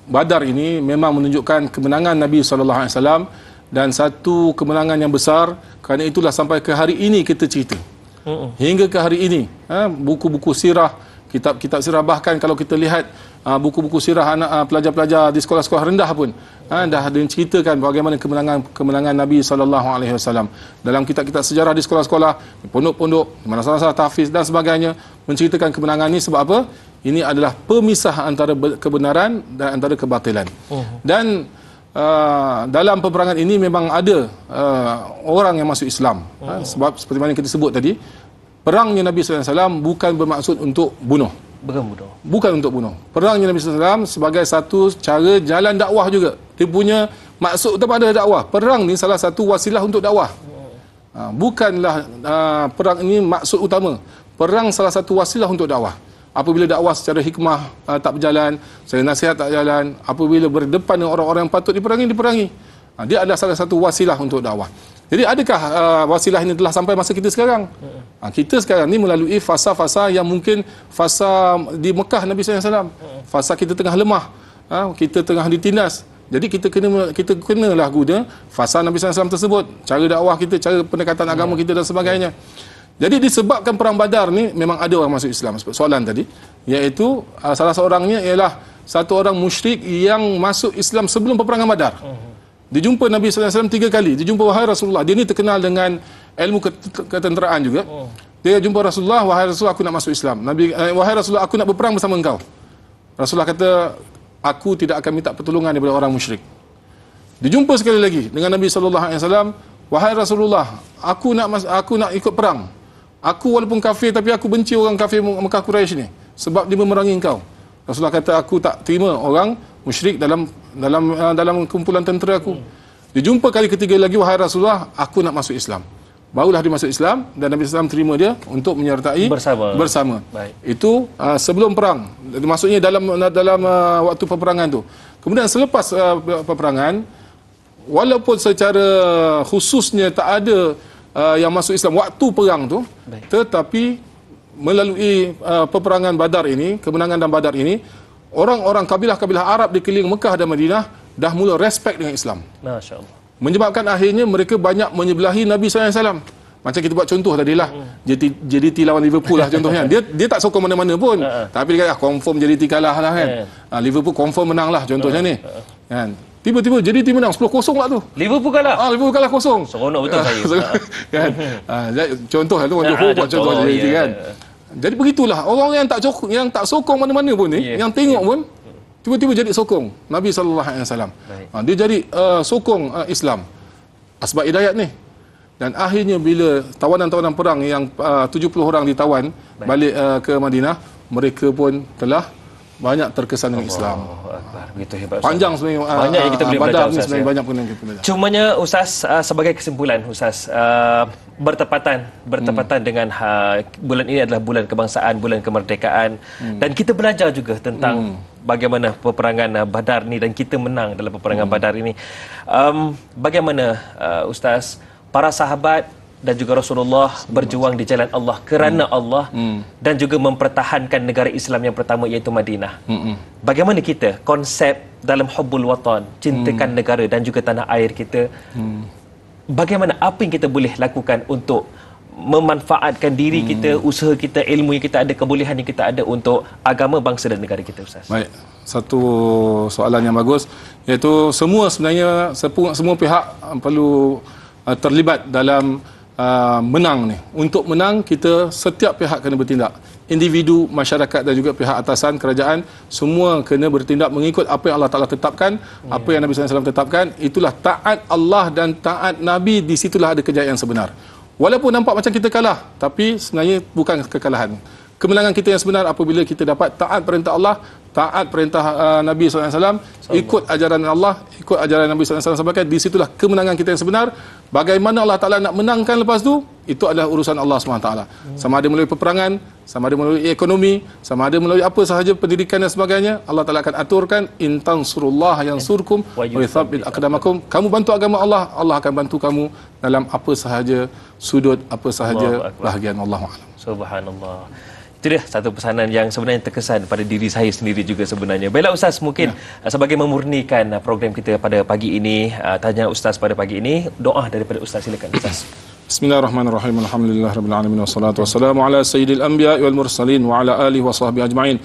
S2: Badar ini memang menunjukkan kemenangan Nabi SAW, dan satu kemenangan yang besar. Kerana itulah sampai ke hari ini kita cerita. Hingga ke hari ini, buku-buku sirah, kitab-kitab sirah, bahkan kalau kita lihat buku-buku sirah anak pelajar-pelajar di sekolah-sekolah rendah pun dah ada ceritakan bagaimana kemenangan Nabi SAW. Dalam kitab-kitab sejarah di sekolah-sekolah, di pondok-pondok, di madrasah tahfiz dan sebagainya, menceritakan kemenangan ini. Sebab apa? Ini adalah pemisah antara kebenaran dan antara kebatilan. Dan dalam peperangan ini memang ada orang yang masuk Islam. Sebab seperti mana kita sebut tadi, perangnya Nabi SAW bukan bermaksud untuk bunuh. Bukan untuk bunuh. Perangnya Nabi SAW sebagai satu cara jalan dakwah juga. Dia punya maksud kepada dakwah. Perang ni salah satu wasilah untuk dakwah. Bukanlah perang ini maksud utama. Perang salah satu wasilah untuk dakwah. Apabila dakwah secara hikmah tak berjalan, secara nasihat tak jalan, apabila berdepan dengan orang-orang yang patut diperangi. Dia adalah salah satu wasilah untuk dakwah. Jadi adakah wasilah ini telah sampai masa kita sekarang? Kita sekarang ni melalui fasa-fasa yang mungkin fasa di Mekah Nabi SAW. Fasa kita tengah lemah, kita tengah ditindas. Jadi kita kenalah guna fasa Nabi SAW tersebut. Cara dakwah kita, cara pendekatan agama kita dan sebagainya. Jadi disebabkan perang Badar ni memang ada orang masuk Islam. Soalan tadi, iaitu salah seorangnya ialah satu orang musyrik yang masuk Islam sebelum peperangan Badar. Dia jumpa Nabi SAW 3 kali. Dia jumpa, wahai Rasulullah. Dia ni terkenal dengan ilmu ketenteraan juga. Dia jumpa Rasulullah, wahai Rasulullah, aku nak masuk Islam. Wahai Rasulullah, aku nak berperang bersama engkau. Rasulullah kata, aku tidak akan minta pertolongan daripada orang musyrik. Dia jumpa sekali lagi dengan Nabi SAW, wahai Rasulullah, aku nak ikut perang. Aku walaupun kafir, tapi aku benci orang kafir Mekah Quraisy ni sebab dia memerangi engkau. Rasulullah kata, aku tak terima orang musyrik dalam kumpulan tentera aku. Dia jumpa kali ketiga lagi, wahai Rasulullah, aku nak masuk Islam. Barulah dia masuk Islam dan Nabi SAW terima dia untuk menyertai bersama. Baik. Itu sebelum perang. Maksudnya dalam waktu peperangan tu. Kemudian selepas peperangan, walaupun secara khususnya tak ada yang masuk Islam waktu perang tu, tetapi melalui peperangan Badar ini, kemenangan dan Badar ini, orang-orang kabilah-kabilah Arab di keliling Mekah dan Madinah dah mula respect dengan Islam. Masya-Allah. Menyebabkan akhirnya mereka banyak menyebelahi Nabi SAW. Macam kita buat contoh tadilah, JDT lawan Liverpool lah contohnya. Dia tak sokong mana-mana pun, tapi dia kata confirm JDT kalah lah kan. Liverpool confirm menang lah contohnya ni. Kan? Tiba-tiba JDT menang 10-0 lah tu.
S1: Liverpool kalah.
S2: Liverpool kalah 0.
S1: Seronok betul saya.
S2: Kan? Contoh lah tu, buat contoh JDT kan. Jadi begitulah orang yang tak sokong mana-mana pun ni, yang tengok pun tiba-tiba jadi sokong Nabi SAW. Dia jadi sokong Islam sebab hidayat ni. Dan akhirnya bila tawanan-tawanan perang yang 70 orang ditawan balik ke Madinah, mereka pun telah banyak terkesan dengan Islam. Begitu hebat. Panjang sebenarnya.
S1: Banyak yang kita boleh belajar, Ustaz.
S2: Banyak pun yang kita belajar.
S1: Cumanya Ustaz, sebagai kesimpulan Ustaz, bertepatan dengan bulan ini adalah bulan kebangsaan, bulan kemerdekaan, dan kita belajar juga tentang bagaimana peperangan Badar ni, dan kita menang dalam peperangan Badar ini. Bagaimana Ustaz, para sahabat dan juga Rasulullah berjuang di jalan Allah kerana Allah, dan juga mempertahankan negara Islam yang pertama iaitu Madinah. Bagaimana kita konsep dalam hubbul watan, cintakan negara dan juga tanah air kita, bagaimana, apa yang kita boleh lakukan untuk memanfaatkan diri kita, usaha kita, ilmu yang kita ada, kebolehan yang kita ada untuk agama, bangsa dan negara kita, Ustaz? Baik,
S2: satu soalan yang bagus, iaitu sebenarnya semua pihak perlu terlibat dalam menang ni. Untuk menang, kita setiap pihak kena bertindak. Individu, masyarakat dan juga pihak atasan kerajaan, semua kena bertindak mengikut apa yang Allah Ta'ala tetapkan, apa yang Nabi SAW tetapkan. Itulah taat Allah dan taat Nabi. Di situlah ada kejayaan sebenar. Walaupun nampak macam kita kalah, tapi sebenarnya bukan kekalahan. Kemenangan kita yang sebenar apabila kita dapat taat perintah Allah, taat perintah Nabi SAW, ikut ajaran Allah, ikut ajaran Nabi SAW sebagainya. Di situlah kemenangan kita yang sebenar. Bagaimana Allah Ta'ala nak menangkan lepas tu, itu adalah urusan Allah SWT. Sama ada melalui peperangan, sama ada melalui ekonomi, sama ada melalui apa sahaja pendidikan dan sebagainya, Allah Ta'ala akan aturkan, in tansurullah yansurkum wa yuthabbit aqdamakum. Kamu bantu agama Allah, Allah akan bantu kamu dalam apa sahaja sudut, apa sahaja bahagian. Allahu a'lam.
S1: Subhanallah. Itu dia satu pesanan yang sebenarnya terkesan pada diri saya sendiri juga sebenarnya. Baiklah Ustaz, mungkin sebagai memurnikan program kita pada pagi ini, tanya Ustaz pada pagi ini, doa daripada Ustaz, silakan Ustaz.
S2: Bismillahirrahmanirrahim. Alhamdulillahirabbil alamin wassalatu wassalamu ala sayyidil anbiya'i wal mursalin wa ala alihi wa sahbihi ajma'in.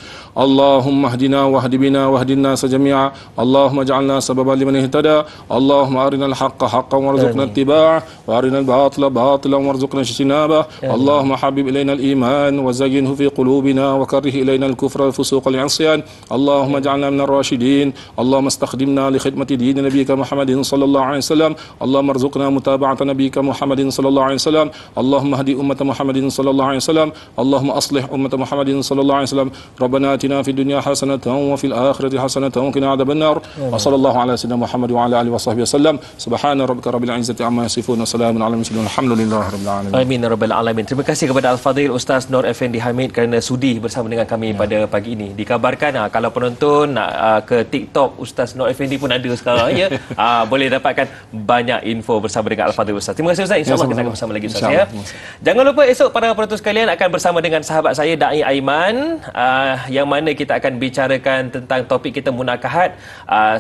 S2: Allahumma hdina wahdi bina wahdina sajami'a. Allahumma ij'alna sababan liman ihtada. Allahumma arinal haqqa haqqan warzuqna ittiba'ah wa arinal batila batilan warzuqna ijtinabah. Allahumma habib ilaina al-iman wa zayyinhu fi qulubina wa karrih ilaina al-kufra wal fusuq wal 'isyan. Allahumma ij'alna minar rasyidin. Allahumma istakhdimna li khidmati din nabiyyika Muhammadin sallallahu alaihi wasallam. Allahumma arzuqna mutaba'ata nabiyyika Muhammadin sallallahu sallallahu alaihi wasallam. Allahumma hdi ummat Muhammadin sallallahu alaihi wasallam. Allahumma aslih ummat Muhammadin sallallahu alaihi wasallam. Rabbana atina fid dunya hasanatan wa fil akhirati hasanatan wa qina adzabannar. Wa sallallahu ala sayyidina Muhammad wa ala alihi wasahbihi wasallam. Subhana rabbika rabbil izzati amma yasifun wa salamun alal mursalin. Alhamdulillahirabbil alamin.
S1: Amin ya rabbal alamin. Terima kasih kepada Al-Fadhil Ustaz Nur Effendi Hamid kerana sudi bersama dengan kami pada pagi ini. Dikabarkan kalau penonton nak ke TikTok Ustaz Nur Effendi pun ada sekarang ya. Boleh dapatkan banyak info bersama dengan Al-Fadhil Ustaz. Terima kasih Ustaz. InsyaAllah kita akan bersama lagi Ustaz ya. Jangan lupa esok para penonton sekalian akan bersama dengan sahabat saya Dai Aiman, yang mana kita akan bicarakan tentang topik kita munakahat.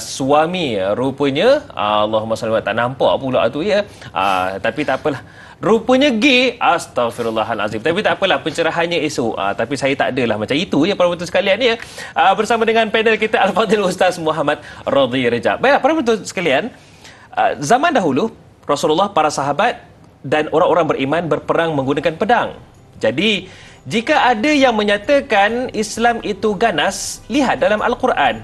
S1: Suami rupanya Allahumma salli wa tak nampak pula tu ya. Tapi tak apalah. Rupanya gay. Astaghfirullahalazim. Tapi tak apalah, pencerahannya esok. Tapi saya tak adalah macam itu ya para penonton sekalian ya. Bersama dengan panel kita Al-Fadhil Ustaz Muhammad Radhi Rejab. Baiklah para penonton sekalian, zaman dahulu Rasulullah, para sahabat dan orang-orang beriman berperang menggunakan pedang. Jadi jika ada yang menyatakan Islam itu ganas, lihat dalam Al-Quran.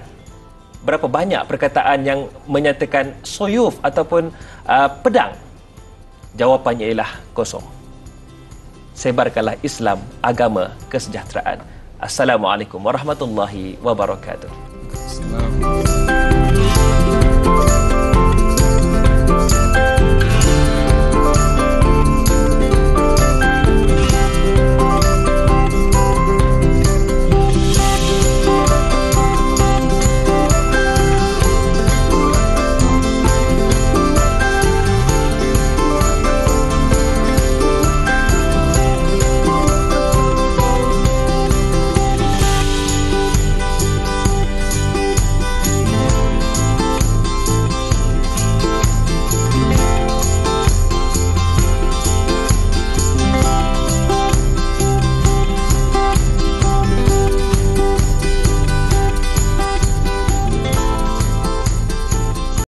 S1: Berapa banyak perkataan yang menyatakan soyuf ataupun pedang. Jawapannya ialah kosong. Sebarkanlah Islam, agama kesejahteraan. Assalamualaikum warahmatullahi wabarakatuh.